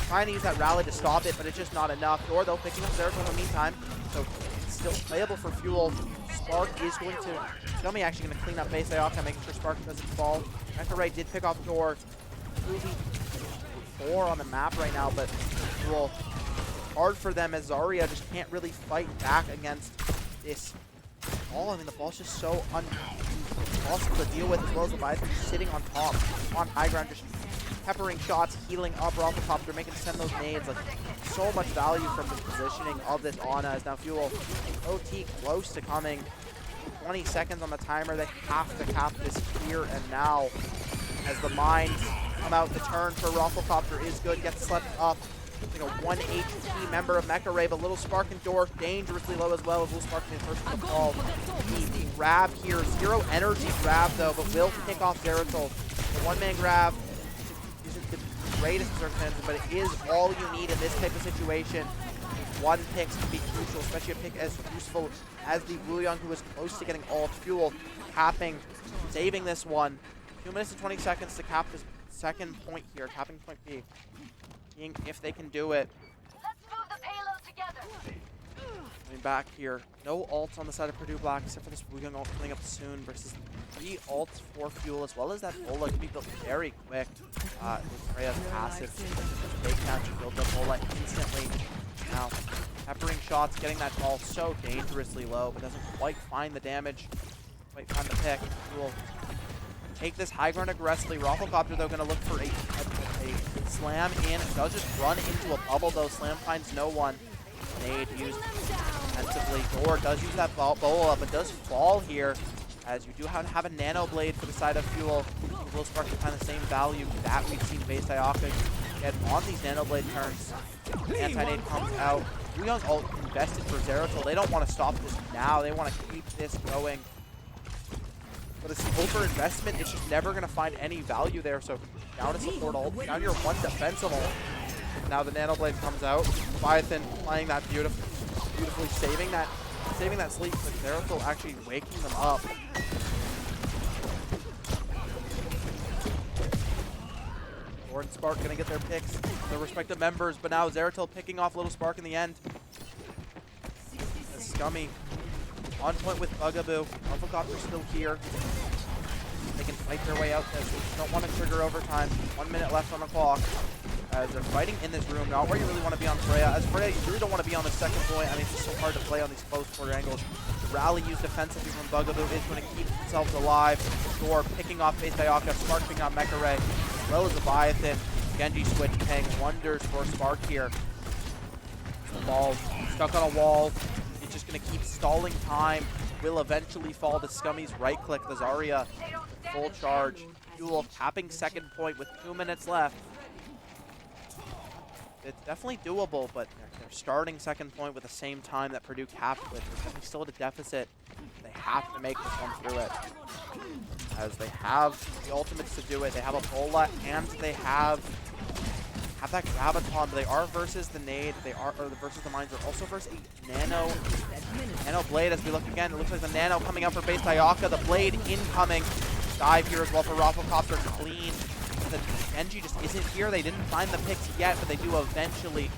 Trying to use that rally to stop it, but it's just not enough. Door though picking up Zeratul in the meantime, so it's still playable for Fuel. Spark is going to... Scummy actually going to clean up Sayaka, making sure Spark doesn't fall. Mecca did pick off Door. 2v4 on the map right now, but Fuel, hard for them as Zarya just can't really fight back against this ball. I mean, the ball's just so impossible to deal with, as well as Leviathan just sitting on top, on high ground, just peppering shots, healing up Rafflecopter, making send those nades. Like, so much value from the positioning of this Ana, as now Fuel OT close to coming. 20 seconds on the timer. They have to cap this here and now, as the mines come out. The turn for Rafflecopter is good, gets slept up. Like a 1 HP member of Mecha Ray, but Little Spark and Door dangerously low as well, as Little Spark being first to the ball. The grab here, 0 energy grab though, but will pick off Zeratul. The 1-man grab isn't the greatest in circumstances, but it is all you need in this type of situation. One pick can be crucial, especially a pick as useful as the Wuyon, who is close to getting all Fuel, tapping, saving this one. 2 minutes and 20 seconds to cap this second point here, capping point B. Seeing if they can do it. Let's move the payload together. Coming back here. No ults on the side of Purdue Black, except for this Wuyong ult coming up soon versus 3 ults for Fuel, as well as that Bola can be built very quick. With Freya's passive. Big catch, build the Bola instantly. Now, peppering shots, getting that ball so dangerously low, but doesn't quite find the damage. Quite find the pick. Fuel take this high ground aggressively. Rafflecopter, though, going to look for a slam in. It does just run into a bubble, though. Slam finds no one. Nade used defensively. Door does use that bola, but does fall here, as you do have a nano blade for the side of Fuel. Will Spark to find the same value that we've seen base Diaka get on these nano blade turns. Anti-nade comes out. Wuyong ult invested for Zeratul. They don't want to stop this now. They want to keep this going. But it's an over-investment. It's just never going to find any value there. So down to support ult. Down your one defensive ult. Now the nano blade comes out. Leviathan playing that beautifully, saving that sleep. But Zeratul actually waking them up. Lord and Spark gonna get their picks, their respective members, but now Zeratul picking off Little Spark in the end. Scummy on point with Bugaboo. Rafflecopter's still here. They can fight their way out this. They just don't want to trigger overtime. 1 minute left on the clock. As they're fighting in this room, not where you really want to be on Freya. As Freya, you really don't want to be on the second point. I mean, it's just so hard to play on these close quarter angles. The rally used defensively from Bugaboo is going to keep themselves alive. Door picking off Face Diaka, Spark picking off Mecha Ray, as well as Leviathan. Genji switch paying wonders for Spark here. The ball stuck on a wall. It's just going to keep stalling time. Will eventually fall to Scummy's right click. The Zarya full charge. Fuel capping second point with 2 minutes left. It's definitely doable, but they're starting second point with the same time that Purdue capped with. They're definitely still at a deficit. They have to make this one through it. As they have the ultimates to do it. They have a Bola and they have that Graviton, but they are versus the Nade. They are, or versus the Mines. They're also versus a Nano Blade. As we look again, it looks like the Nano coming up for base Diaka. The Blade incoming. Dive here as well for Rafflecopter. Clean. The Genji just isn't here. They didn't find the picks yet, but they do eventually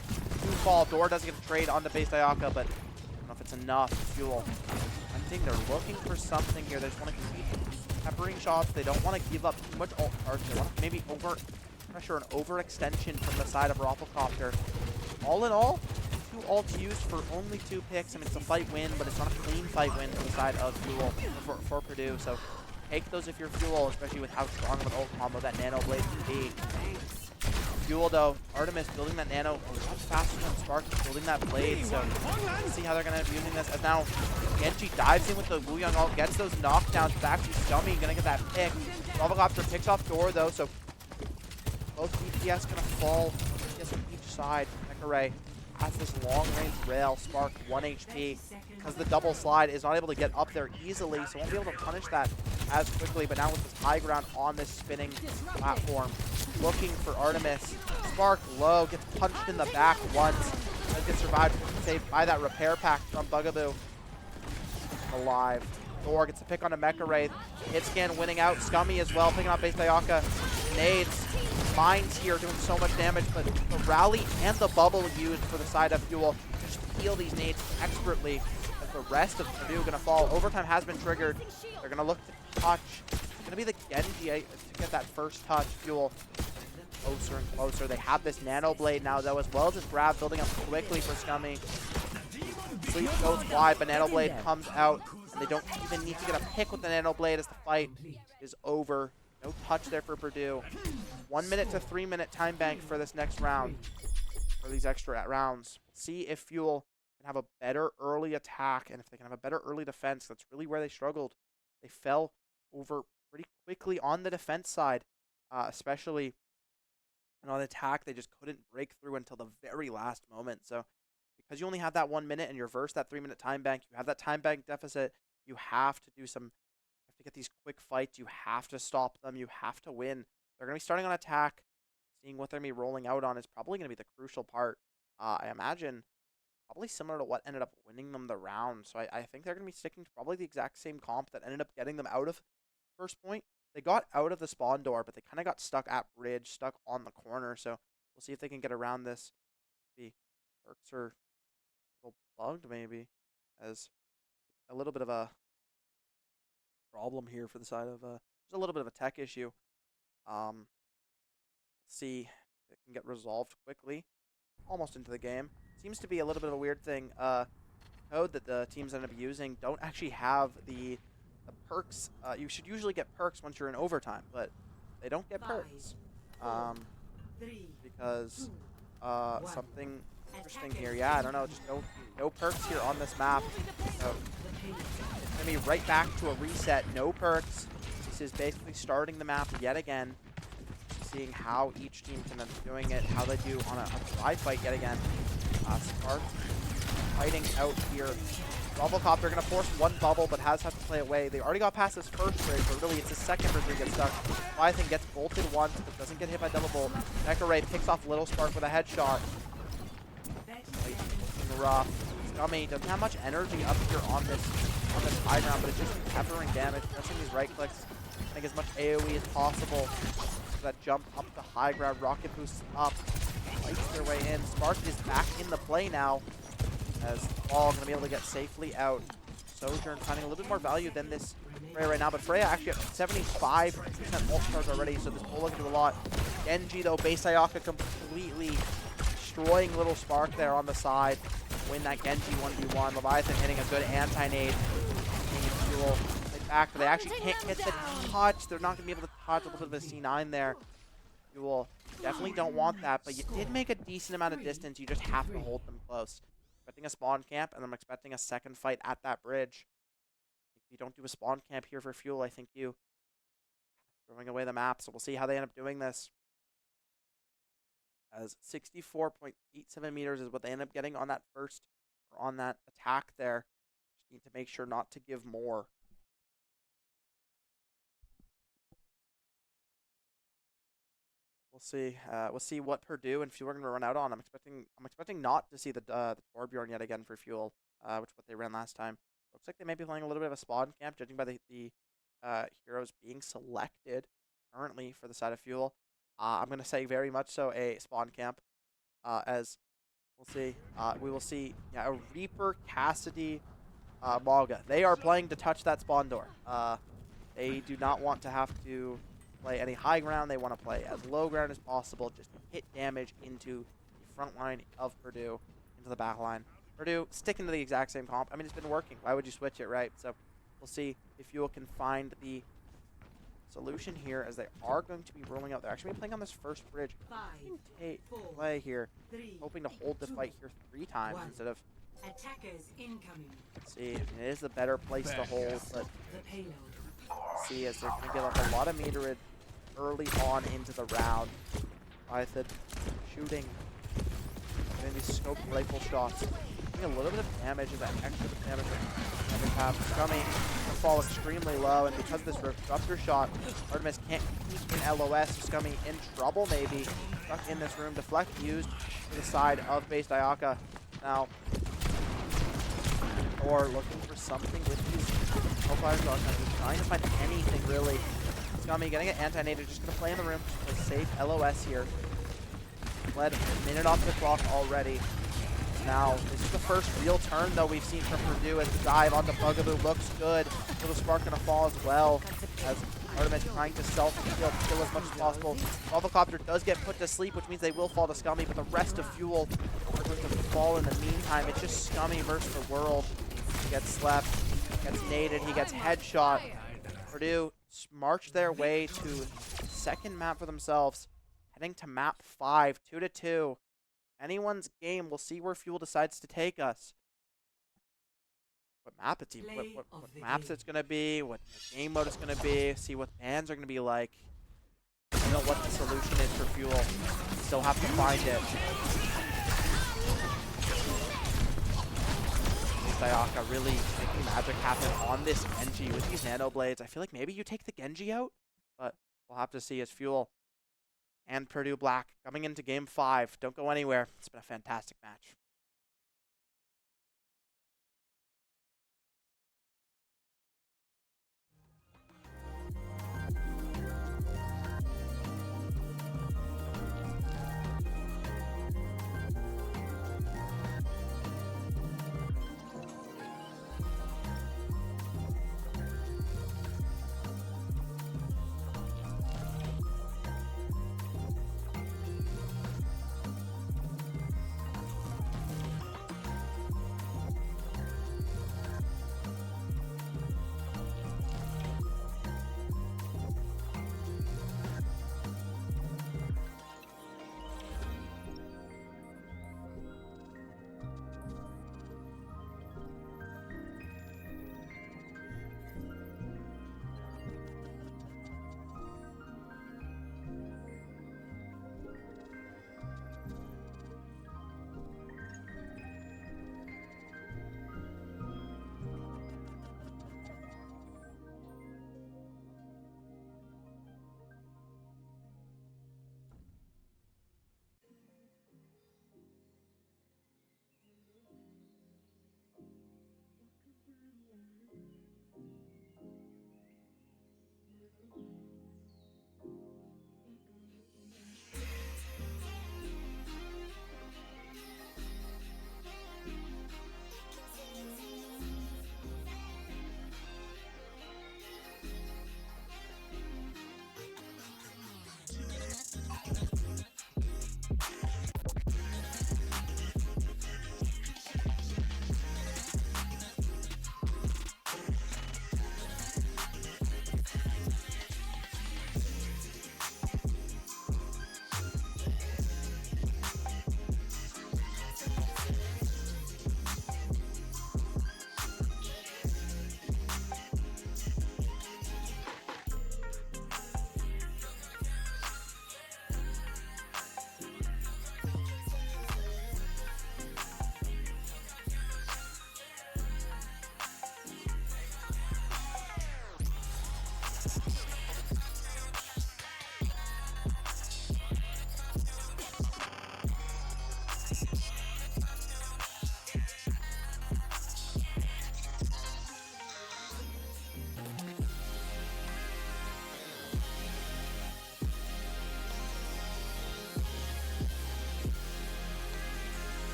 fall. Door doesn't get the trade onto base Diaka, but I don't know if it's enough. Fuel. I think they're looking for something here. They just want to keep peppering shots. They don't want to give up too much ult charge. They want to maybe pressure an overextension from the side of Rafflecopter. All in all, 2 ults used for only 2 picks. I mean, it's a fight win, but it's not a clean fight win for the side of Fuel, for Purdue. So take those if you're Fuel, especially with how strong of an ult combo that Nano Blade can be. Fuel, though, Artemis building that Nano a lot faster than Spark building that Blade. So let's see how they're going to end up using this. As now Genji dives in with the Wuyong ult, gets those knockdowns back to Scummy, going to get that pick. Rafflecopter picks off Door, though, so both DPS going to fall. DPS on each side. Mecha Ray has this long-range rail. Spark 1 HP. Because the double slide is not able to get up there easily, so won't be able to punish that as quickly. But now with this high ground on this spinning platform, looking for Artemis. Spark low, gets punched in the back once. Does get survived, saved by that repair pack from Bugaboo. Alive. Thor gets the pick on a Mecha Ray. Hit scan winning out. Scummy as well, picking up base Diaka. Nades. Mines here doing so much damage, but the rally and the bubble used for the side of Fuel just heal these nades expertly. As the rest of Purdue going to fall. Overtime has been triggered. They're going to look to touch. It's going to be the Genji to get that first touch. Fuel closer and closer. They have this Nano Blade now, though, as well as this grab building up quickly for Scummy. Sleep goes wide, but Nano Blade comes out, and they don't even need to get a pick with the Nano Blade as the fight is over. No touch there for Purdue. 1 minute to 3 minute time bank for this next round, for these extra rounds. See if Fuel can have a better early attack, and if they can have a better early defense. That's really where they struggled. They fell over pretty quickly on the defense side, especially and on attack. They just couldn't break through until the very last moment. So because you only have that 1 minute and you reverse that 3 minute time bank, you have that time bank deficit, you have to do some, you have to get these quick fights, you have to stop them, you have to win. They're going to be starting on attack. Seeing what they're going to be rolling out on is probably going to be the crucial part. I imagine probably similar to what ended up winning them the round. So I think they're going to be sticking to probably the exact same comp that ended up getting them out of first point. they got out of the spawn door, but they kind of got stuck at bridge, stuck on the corner. So we'll see if they can get around this. The perks are a little bugged maybe, as a little bit of a problem here for the side of there's a little bit of a tech issue. See if it can get resolved quickly. Almost into the game. Seems to be a little bit of a weird thing. Code that the teams end up using don't actually have the perks. You should usually get perks once you're in overtime, but they don't get perks. Because something interesting here. Yeah, I don't know. Just no perks here on this map. So it's gonna be right back to a reset. No perks. This is basically starting the map yet again. Seeing how each team can end up doing it, how they do on a dry fight yet again. Sparks fighting out here. Bubblecopter going to force one bubble, but has to play away. They already got past this first bridge, but really it's the second bridge where he gets stuck. Leviathan gets bolted once, but doesn't get hit by double bolt. Ray picks off Little Spark with a headshot. Looking rough. Scummy doesn't have much energy up here on this high ground, but it's just peppering damage, pressing these right clicks. I think as much AoE as possible. That jump up the high ground, rocket boosts up, fights their way in. Spark is back in the play now, as all going to be able to get safely out. Sojourn finding a little bit more value than this Freya right now, but Freya actually at 75% ult charge already, so this will do a lot. Genji though, base Ayaka completely destroying Little Spark there on the side. Win that Genji 1v1. Leviathan hitting a good anti-nade. Fuel back, but they actually can't get the touch. They're not going to be able to touch. A little bit of a C9 there. You will definitely don't want that, but you did make a decent amount of distance. You just have to hold them close. Expecting a spawn camp, and I'm expecting a second fight at that bridge. If you don't do a spawn camp here for Fuel, I think you throwing away the map, so we'll see how they end up doing this. As 64.87 meters is what they end up getting on that first, or on that attack there. Just need to make sure not to give more. We'll see. We'll see what Purdue and Fuel are going to run out on. I'm expecting not to see the Torbjorn yet again for Fuel, which is what they ran last time. Looks like they may be playing a little bit of a spawn camp, judging by the heroes being selected currently for the side of Fuel. I'm going to say very much so a spawn camp, as we'll see. We will see a Reaper, Cassidy, Malga. They are playing to touch that spawn door. They do not want to have to play any high ground. They want to play as low ground as possible, just hit damage into the front line of Purdue, into the back line. Purdue sticking to the exact same comp. I mean, it's been working. Why would you switch it, right? So we'll see if Fuel can find the solution here, as they are going to be rolling out. They're actually playing on this first bridge. Play here, hoping to hold the fight here 3 times instead of. Attackers incoming. See, it is the better place to hold, but see, as they're going to give up a lot of meterage early on into the round. Python shooting, getting these scope rifle shots, doing a little bit of damage, that extra damage that have Scummy to fall extremely low, and because of this disruptor shot, Artemis can't keep in LOS, so Scummy in trouble maybe, stuck in this room. Deflect used to the side of base Ayaka. Now, or looking for something with these profiles on, trying to find anything really. Scummy getting an anti-nader, just going to play in the room for safe LOS here. Led a minute off the clock already. Now, this is the first real turn, though, we've seen from Purdue, as the dive onto Bugaboo looks good. Little Spark going to fall as well, as Artemis trying to self-heal as much as possible. Bubblecopter does get put to sleep, which means they will fall to Scummy, but the rest of Fuel are going to fall in the meantime. It's just Scummy versus the world. He gets slept, gets naded, he gets headshot. Purdue marched their way to second map for themselves, heading to map 5, 2-2. Anyone's game. We'll see where Fuel decides to take us. What map it's what maps it's gonna be, what game mode it's gonna be, see what bans are gonna be like. You know what the solution is for Fuel. Still have to find it. Sayaka really making magic happen on this Genji with these nano blades. I feel like maybe you take the Genji out, but we'll have to see as Fuel and Purdue Black coming into game 5. Don't go anywhere. It's been a fantastic match.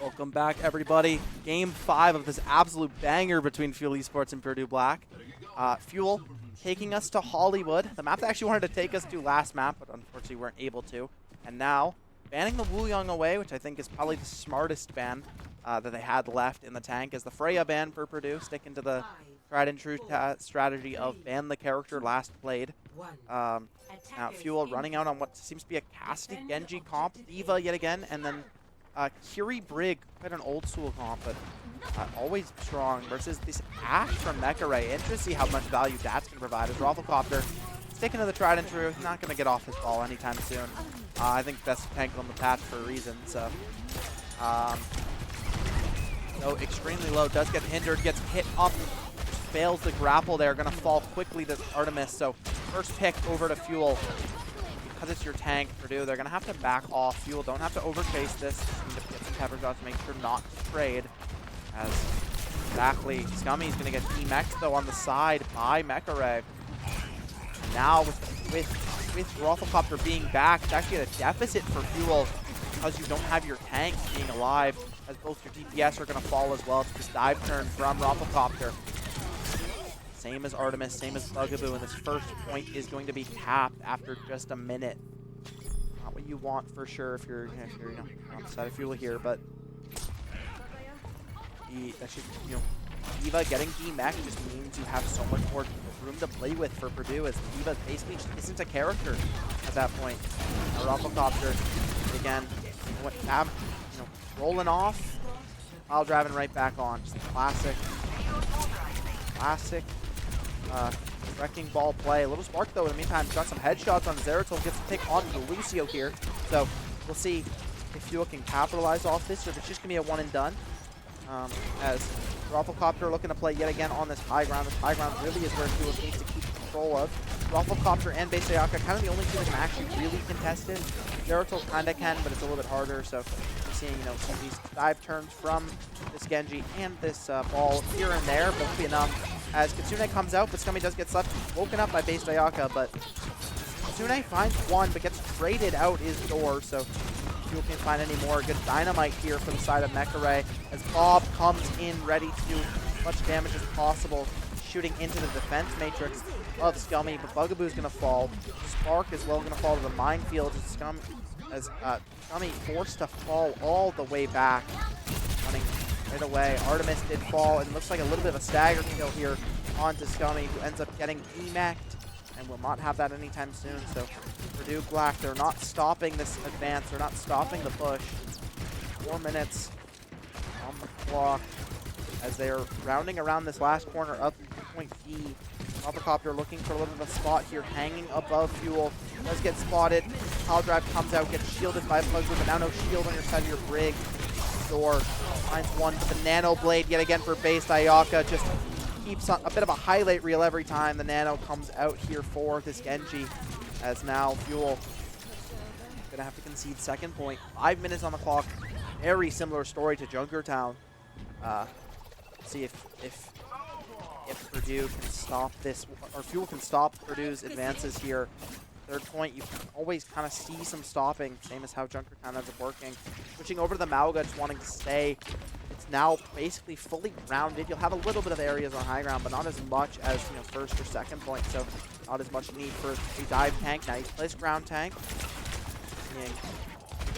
Welcome back, everybody. Game 5 of this absolute banger between Fuel Esports and Purdue Black. Fuel taking us to Hollywood, the map they actually wanted to take us to last map, but unfortunately weren't able to. And now, banning the Wuyong away, which I think is probably the smartest ban that they had left in the tank, is the Freya ban for Purdue, sticking to the tried and true strategy of ban the character last played. Now Fuel running out on what seems to be a Cassidy Genji comp, Diva yet again, and then Kiri Brig, quite an old school comp, but always strong, versus this Ashe from NECC. Interesting to see how much value that's going to provide as Rafflecopter sticking to the tried and true, not going to get off his ball anytime soon. I think best tank on the patch for a reason, so. So extremely low, does get hindered, gets hit up, fails the grapple there, going to fall quickly to Artemis, so first pick over to Fuel. Because it's your tank, Purdue, they're going to have to back off. Fuel don't have to overchase this. Just need to get some pepper shots to make sure not to trade. As exactly, Scummy's going to get DMX'd though on the side by NECC. Now with Rafflecopter being back, it's actually at a deficit for Fuel because you don't have your tanks being alive, as both your DPS are going to fall as well. It's this dive turn from Rafflecopter. Same as Artemis, same as Bugaboo, and this first point is going to be capped after just a minute. Not what you want for sure if you're you know, on the side of Fuel here, but that should, you know, Diva getting DMEC just means you have so much more room to play with for Purdue, as Diva basically just isn't a character at that point. Rafflecopter again, what tab, you know, rolling off while driving right back on. Just classic wrecking ball play. A little spark though in the meantime. Got some headshots on Zeratul. Gets to take on the Lucio here. So we'll see if Fuel can capitalize off this, or if it's just going to be a one and done. As Rafflecopter looking to play yet again on this high ground. This high ground really is where Fuel needs to keep control of. Rafflecopter and Base Ayaka kind of the only two that can actually really contest it. Zeratul kind of can, but it's a little bit harder. So we're seeing, you know, some of these dive turns from this Genji and this ball here and there, but won't be enough. As Kitsune comes out, but Scummy does get slept, woken up by Base Ayaka, but Kitsune finds one, but gets traded out his door, so Fuel can't find any more. Good dynamite here for the side of NECC, as Bob comes in ready to do as much damage as possible, shooting into the defense matrix of Scummy, but Bugaboo's going to fall. Spark as well going to fall to the minefield, as Scummy forced to fall all the way back, running right away. Artemis did fall, and it looks like a little bit of a stagger kill here onto Scummy, who ends up getting DMEC'd and will not have that anytime soon. So Purdue Black, they're not stopping this advance. They're not stopping the push. 4 minutes on the clock as they are rounding around this last corner of point B. Rafflecopter looking for a little bit of a spot here, hanging above Fuel. Does get spotted. Power Drive comes out, gets shielded by Bugaboo, but now no shield on your side of your Brig. Door finds one, but the Nano Blade yet again for Base Ayaka just keeps on a bit of a highlight reel every time the Nano comes out here for this Genji, as now Fuel gonna have to concede second point. 5 minutes on the clock. Very similar story to Junkertown. See if Purdue can stop this, or Fuel can stop Purdue's advances here. Third point, you can always kind of see some stopping, same as how Junkertown ends up working. Switching over to the Mauga, just wanting to stay. It's now basically fully grounded. You'll have a little bit of areas on high ground, but not as much as, you know, first or second point, so not as much need for a dive tank. Now he's placed ground tank.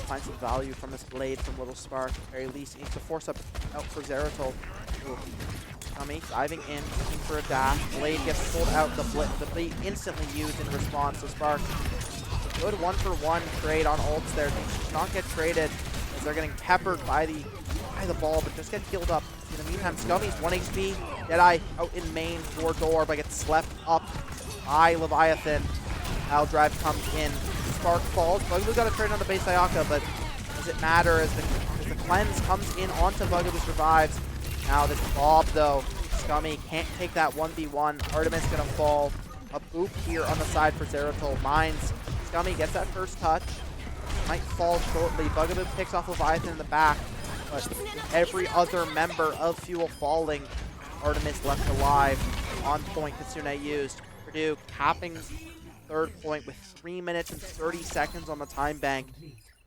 Find some value from this blade from Little Spark. At the very least, he needs to force out for Zeratul. Scummy diving in, looking for a dash. Blade gets pulled out. The blade instantly used in response to Spark. A good 1-for-1 trade on ults there. They should not get traded as they're getting peppered by the ball, but just get healed up. In the meantime, Scummy's 1 HP. Deadeye out in main for door, but gets slept up by Leviathan. Power Drive comes in. Spark falls. Bugaboo got a trade on the Base Ayaka, but does it matter as the cleanse comes in onto Bugaboo, survives. Now this Bob though, Scummy can't take that 1v1. Artemis gonna fall. A boop here on the side for Zeratul. Mines. Scummy gets that first touch. Might fall shortly. Bugaboo picks off Leviathan in the back, but with every other member of Fuel falling, Artemis left alive. On point, Kitsune used. Purdue capping third point with 3 minutes and 30 seconds on the time bank.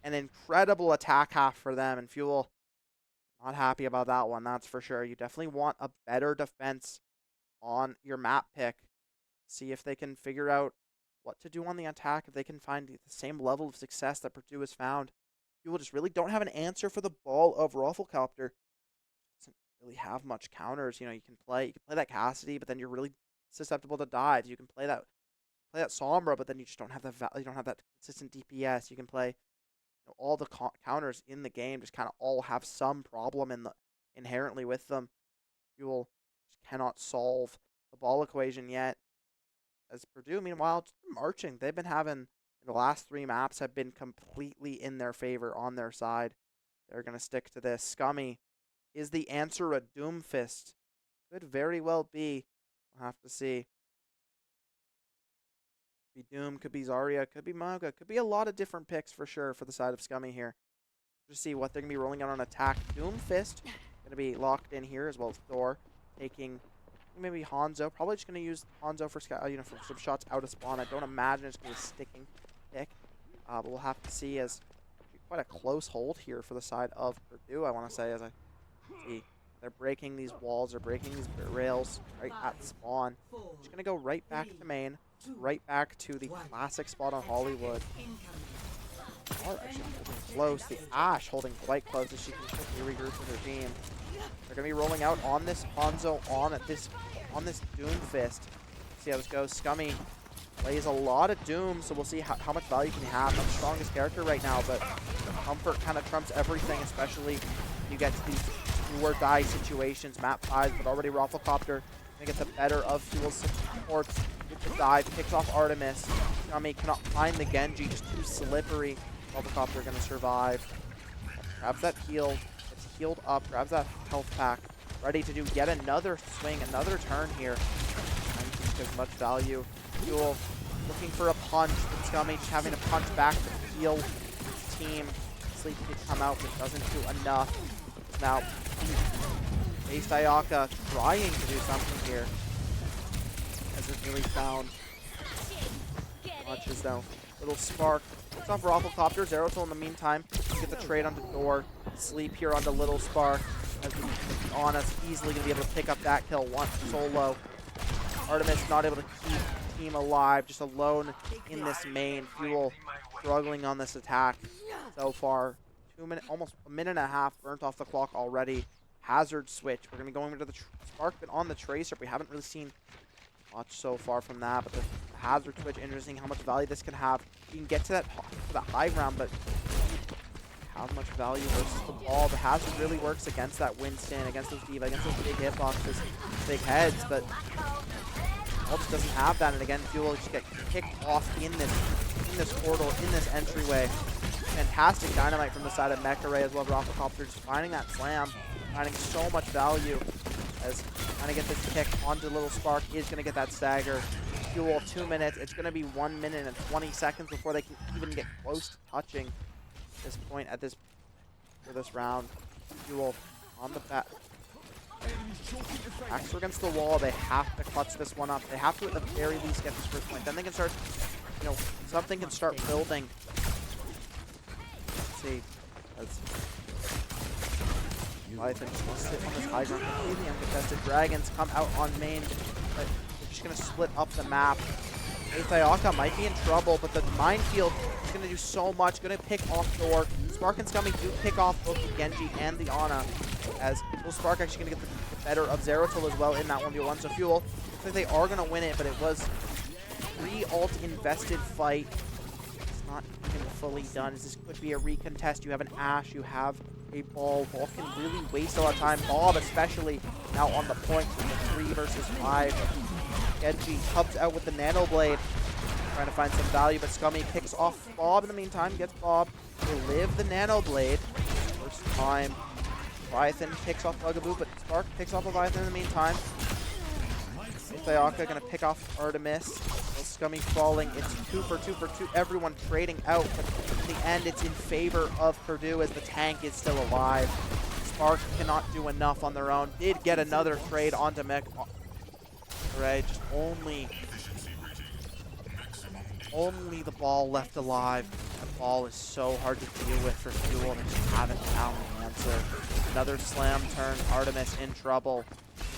An incredible attack half for them, and Fuel Not happy about that one, that's for sure. You definitely want a better defense on your map pick. See if they can figure out what to do on the attack, if they can find the same level of success that Purdue has found. People just really don't have an answer for the ball of Rafflecopter. Doesn't really have much counters. You can play that Cassidy, but then you're really susceptible to dives. You can play that Sombra, but then you just don't have you don't have that consistent DPS. You can play all the counters in the game just kind of all have some problem inherently with them. Fuel just cannot solve the ball equation yet. As Purdue, meanwhile, just marching. They've been having, the last 3 maps have been completely in their favor, on their side. They're going to stick to this. Scummy, is the answer a Doomfist? Could very well be. We'll have to see. Could be Doom, could be Zarya, could be Maga, could be a lot of different picks for sure for the side of Scummy here. Just see what they're going to be rolling out on attack. Doomfist going to be locked in here, as well as Thor taking maybe Hanzo. Probably just going to use Hanzo for for some shots out of spawn. I don't imagine it's going to be a sticking pick, but we'll have to see. As quite a close hold here for the side of Purdue, I want to say, as I see they're breaking these walls, they're breaking these rails right at spawn. Just going to go right back to main. Right back to the classic spot on Hollywood. Or actually holding close. The Ashe holding quite close as she can quickly regroup with her team. They're going to be rolling out on this Hanzo, on this Doomfist. See how this goes. Scummy plays a lot of Doom, so we'll see how much value can he have. Not the strongest character right now, but comfort kind of trumps everything, especially when you get to these do or die situations. Map 5, but already Rafflecopter going to get the better of Fuel's supports. With the dive, picks off Artemis. Scummy cannot find the Genji, just too slippery. Rafflecopter going to survive. Grabs that heal, gets healed up, grabs that health pack. Ready to do yet another swing, another turn here. And just as much value. Fuel looking for a punch, but Scummy just having to punch back to heal his team. Sleep can come out, but doesn't do enough. Now, Ace Ayaka trying to do something here. Hasn't really found much as though. Little spark. It's off Rafflecopter. Zeratul in the meantime. Get the trade onto Door. Sleep here onto Little Spark. As Anna's easily going to be able to pick up that kill once solo. Artemis not able to keep the team alive. Just alone in this main. Fuel struggling on this attack so far. 2 minutes, almost a minute and a half burnt off the clock already. Hazard switch. We're going to be going into the Spark, but on the Tracer. We haven't really seen much so far from that, but the hazard switch, interesting how much value this can have. You can get to that high ground, but how much value versus the ball. The hazard really works against that Winston, against those D.Va, against those big hitboxes, big heads, but ball just doesn't have that. And again, Fuel just get kicked off in this portal, in this entryway. Fantastic dynamite from the side of Mekare as well. Rafflecopter just finding that slam, finding so much value. As trying to get this kick onto Little Spark is going to get that stagger. Fuel 2 minutes. It's going to be 1 minute and 20 seconds before they can even get close to touching this point for this round. Fuel on the back. Backs are against the wall. They have to clutch this one up. They have to at the very least get this first point. Then they can start, something can start building. Let's see. Python just wants to sit on this high ground, completely uncontested. Dragons come out on main, but they're just going to split up the map. Ayaka might be in trouble, but the minefield is going to do so much. Going to pick off Thor. Spark and Scummy do pick off both the Genji and the Ana, as Little Spark actually going to get the better of Zeratul as well in that 1v1. So Fuel, looks like they are going to win it, but it was a 3-ult invested fight. It's not even fully done. This could be a recontest. You have an Ashe, you have a Ball. Ball can really waste a lot of time. Bob especially now on the point with the 3 versus 5. Genji comes out with the Nano Blade, trying to find some value, but Scummy picks off Bob in the meantime, gets Bob to live the Nano Blade. First time. Leviathan picks off Bugaboo, but Spark picks off Leviathan in the meantime. Ayaka gonna pick off Artemis. Scummy falling. It's 2 for 2 for 2. Everyone trading out, but in the end, it's in favor of Purdue as the tank is still alive. Spark cannot do enough on their own. Did get another trade onto Mech. Right, just only the ball left alive. The ball is so hard to deal with for Fuel, and they just haven't found the answer. Another slam turn. Artemis in trouble.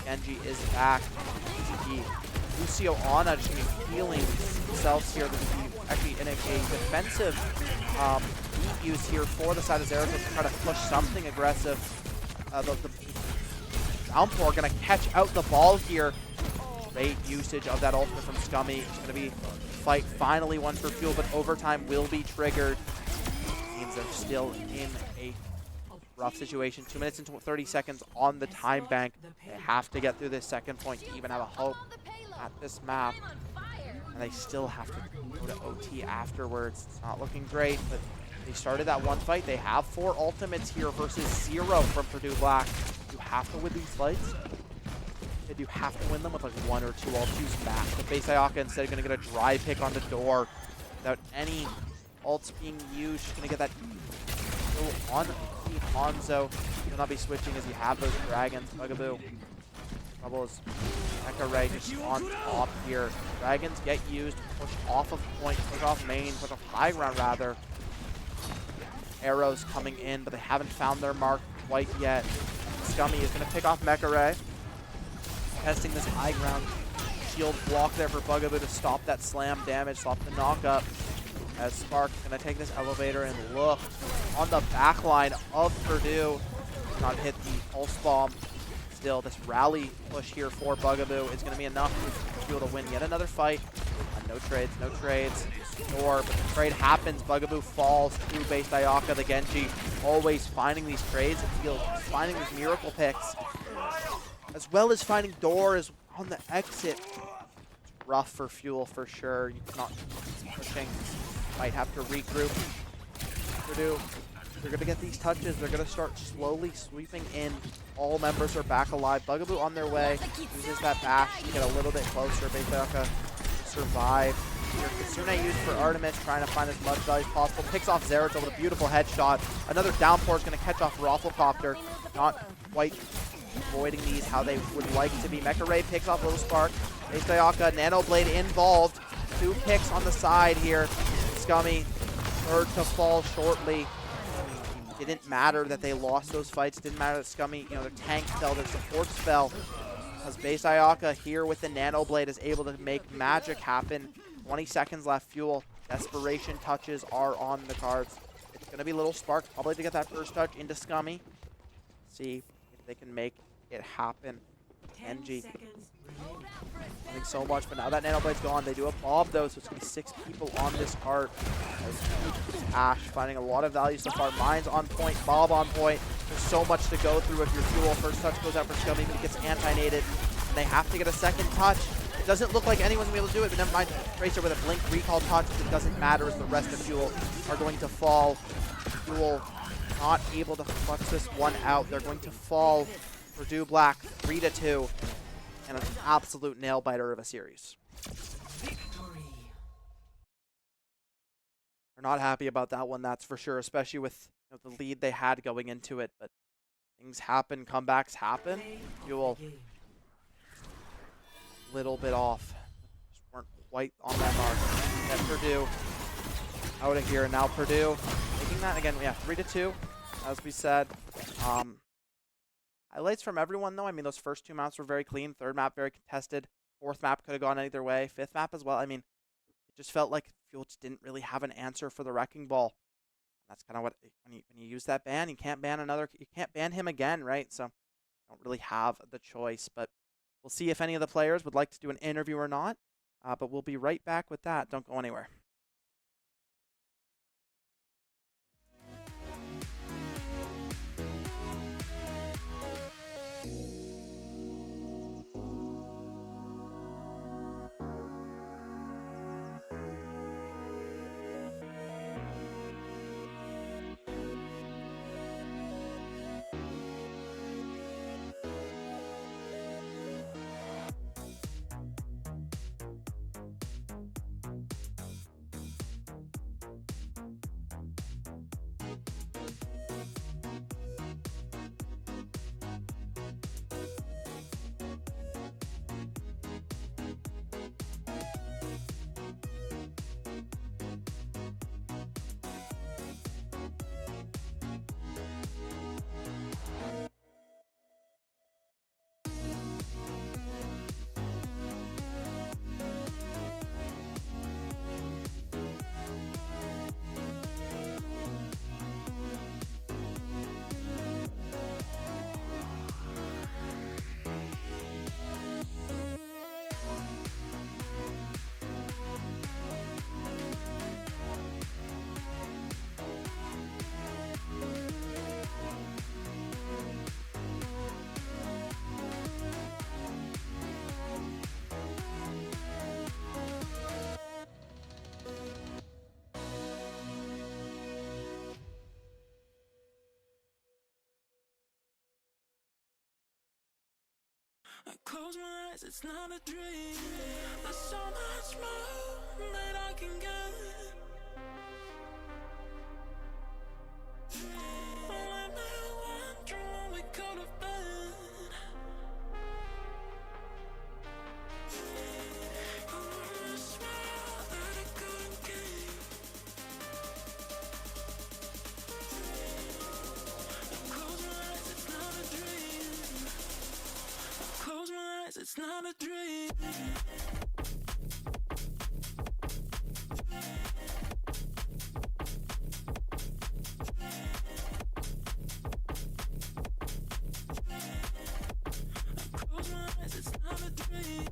Genji is back. He Lucio Ana just going to be healing themselves here. They're going to be actually in a defensive beat use here for the side of Zeratul to try to push something aggressive. The Downpour going to catch out the ball here. Great usage of that ultimate from Scummy. It's going to be fight finally one for Fuel, but overtime will be triggered. Means they're still in a rough situation. 2 minutes and 30 seconds on the time bank. They have to get through this second point to even have a hope at this map. And they still have to go to OT afterwards. It's not looking great, but they started that one fight. They have 4 ultimates here versus 0 from Purdue Black. You have to win these fights. And you have to win them with like 1 or 2 ults max. But Base Ayaka instead going to get a dry pick on the door without any ults being used. She's going to get that kill on the Hanzo. You'll not be switching as you have those dragons. Bugaboo. Trouble is Mecha Ray just on top here. Dragons get used, push off of point, push off main, push off high ground rather. Arrows coming in, but they haven't found their mark quite yet. Scummy is going to pick off Mecha Ray. Testing this high ground shield block there for Bugaboo to stop that slam damage, stop the knock-up. As Spark going to take this elevator and look on the back line of Purdue. Not hit the pulse bomb. Still, this rally push here for Bugaboo is going to be enough to be able to win yet another fight. No trades, no trades. But the trade happens. Bugaboo falls through Base Ayaka. The Genji always finding these trades. It feels finding these miracle picks, as well as finding doors on the exit. It's rough for Fuel for sure. You cannot keep pushing. Might have to regroup. Purdue, they're going to get these touches. They're going to start slowly sweeping in. All members are back alive. Bugaboo on their way. Uses that bash to get a little bit closer. Base Ayaka survive. Here, Kitsune used for Artemis, trying to find as much value as possible. Picks off Zeratul with a beautiful headshot. Another Downpour is going to catch off Rafflecopter. Not quite avoiding these how they would like to be. Mecha Ray picks off Little Spark. Base Ayaka, Nano Blade involved. 2 picks on the side here. Scummy, third to fall shortly. Didn't matter that they lost those fights. Didn't matter that Scummy, their tank fell, their support fell. Because Base Ayaka here with the Nano Blade is able to make magic happen. 20 seconds left. Fuel. Desperation touches are on the cards. It's going to be Little Spark probably to get that first touch into Scummy. See if they can make it happen. NG. I think so much, but now that Nano Blade's gone, they do have Bob though, so it's going to be 6 people on this cart. Ash finding a lot of value so far. Mine's on point, Bob on point. There's so much to go through with your Fuel. First touch goes out for Scummy, but it gets anti-nated. And they have to get a second touch. It doesn't look like anyone's going to be able to do it, but never mind. Tracer with a blink recall touch. It doesn't matter as the rest of Fuel are going to fall. Fuel not able to clutch this one out. They're going to fall. Purdue Black 3-2. And an absolute nail-biter of a series. They're not happy about that one, that's for sure, especially with the lead they had going into it. But things happen, comebacks happen. Fuel, little bit off. Just weren't quite on that mark. Get Purdue out of here, and now Purdue taking that again. Yeah, 3-2, as we said. Highlights from everyone, though. I mean, those first 2 maps were very clean. Third map, very contested. Fourth map could have gone either way. Fifth map as well. I mean, it just felt like Fuel just didn't really have an answer for the Wrecking Ball. That's kind of what, when you use that ban, you can't ban you can't ban him again, right? So, don't really have the choice. But we'll see if any of the players would like to do an interview or not. But we'll be right back with that. Don't go anywhere. I close my eyes, it's not a dream. There's so much more that I can get. Let me wonder what we could have been. I swear that I couldn't keep. Close my eyes, it's not a dream. Close my eyes, it's not a dream. Close my eyes, it's not a dream.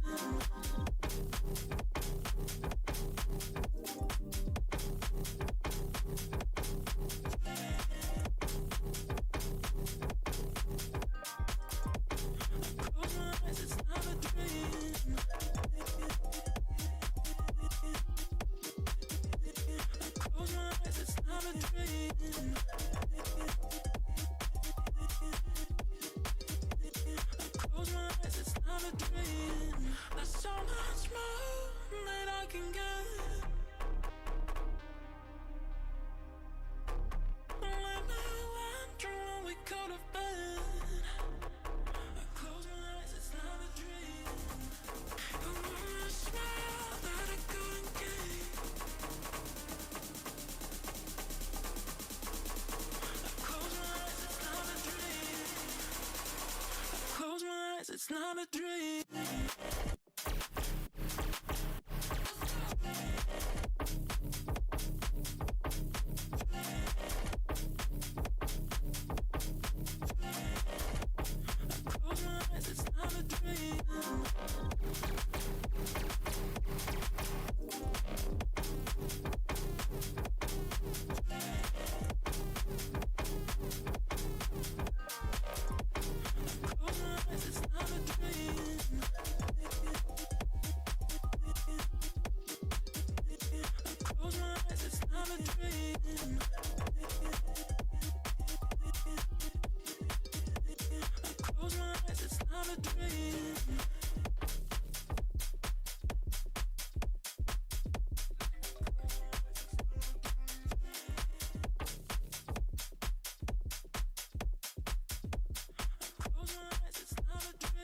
Close my eyes, it's not a dream. Close my eyes, it's not a dream. Close my eyes, it's not a dream. There's so much more that I can get. Let me wonder what we could have been. I close my eyes, it's not a dream. I swear that I couldn't keep. I close my eyes, it's not a dream. I close my eyes, it's not a dream. Close my eyes, it's not a dream. Close my eyes, it's not a dream. Close my eyes, it's not a dream. Close my eyes, it's not a dream. Close my eyes, it's not a dream.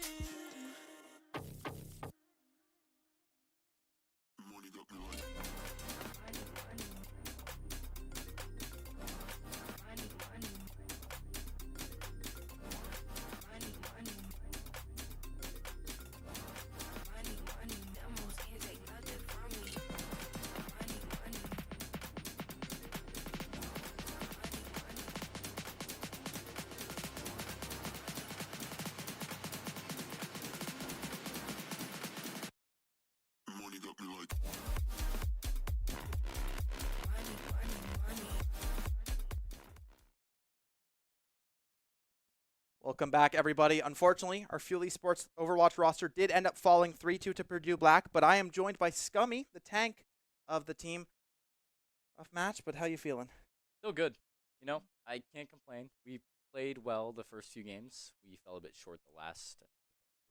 Welcome back, everybody. Unfortunately, our Fuel Esports Overwatch roster did end up falling 3-2 to Purdue Black, but I am joined by Scummy, the tank of the team. Rough match, but how you feeling? Still good. You know, I can't complain. We played well the first few games. We fell a bit short the last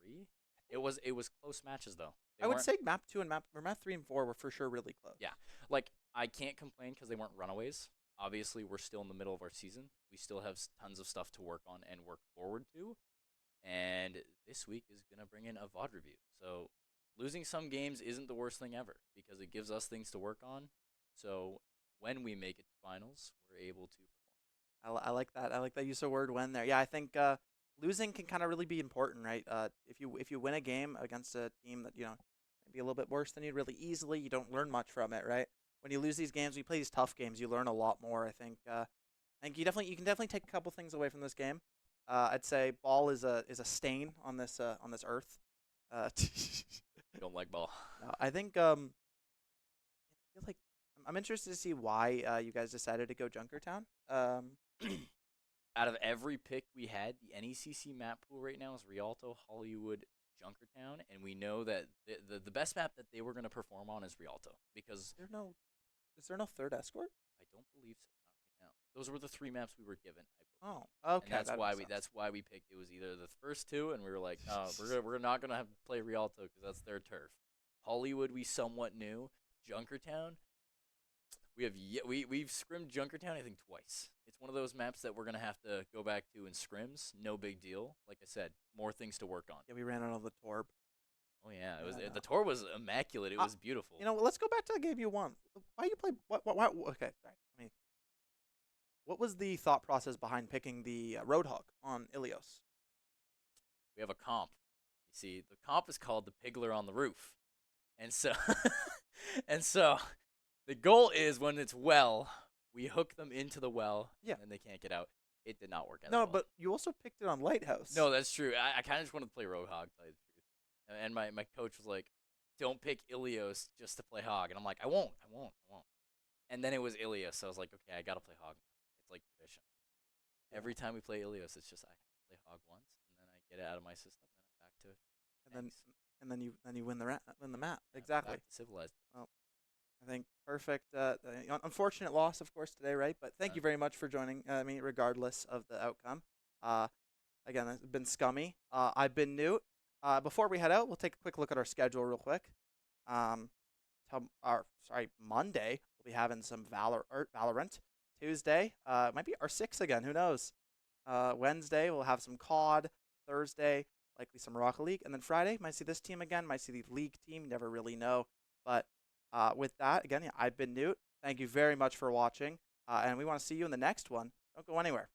3. It was close matches though. They I would weren't- say map 2 and map 3 and 4 were for sure really close. Yeah. Like I can't complain because they weren't runaways. Obviously, we're still in the middle of our season. We still have tons of stuff to work on and work forward to. And this week is going to bring in a VOD review. So losing some games isn't the worst thing ever because it gives us things to work on. So when we make it to finals, we're able to perform. I like that. I like that use of word "when" there. Yeah, I think losing can kind of really be important, right? If you win a game against a team that maybe a little bit worse than you really easily, you don't learn much from it, right? When you lose these games, when you play these tough games, you learn a lot more. I think you can definitely take a couple things away from this game. I'd say ball is a stain on this earth. We don't like ball. No, I think I feel like I'm interested to see why you guys decided to go Junkertown. Out of every pick we had, the NECC map pool right now is Rialto, Hollywood, Junkertown, and we know that the best map that they were going to perform on is Rialto because Is there no third escort? I don't believe so. Not right now. Those were the 3 maps we were given. Oh, okay. And that makes sense. that's why we picked. It was either the first 2, and we were like, no, we're not gonna have to play Rialto because that's their turf. Hollywood, we somewhat knew. Junkertown, we've scrimmed Junkertown I think twice. It's one of those maps that we're gonna have to go back to in scrims. No big deal. Like I said, more things to work on. Yeah, we ran out of the Torb. Oh yeah, Yeah. the tour was immaculate. It was beautiful. You know, let's go back to the game you won. Why you play? Why? Okay, sorry. I mean, what was the thought process behind picking the Roadhog on Ilios? We have a comp. You see, the comp is called the Piggler on the Roof, and so and so the goal is when it's well, we hook them into the well, Yeah. and they can't get out. It did not work out. No, that well. but you also picked it on Lighthouse. No, that's true. I kind of just wanted to play Roadhog, to tell you the truth. And my coach was like, "Don't pick Ilios just to play Hog," and I'm like, "I won't." And then it was Ilios, so I was like, "Okay, I gotta play Hog." It's like tradition. Every time we play Ilios, it's just I have to play Hog once, and then I get it out of my system, and I'm back to. and then you win the map. Yeah, Exactly. Back to civilized. I think perfect. Unfortunate loss, of course, today, right? But thank you very much for joining me, regardless of the outcome. Again, it's been scummy. I've been Newt. Before we head out, we'll take a quick look at our schedule real quick. Monday we'll be having some Valorant. Tuesday, might be R6 again. Who knows? Wednesday we'll have some COD. Thursday, likely some Rocket League, and then Friday might see this team again. Might see the league team. Never really know. But with that, again, I've been Newt. Thank you very much for watching, and we want to see you in the next one. Don't go anywhere.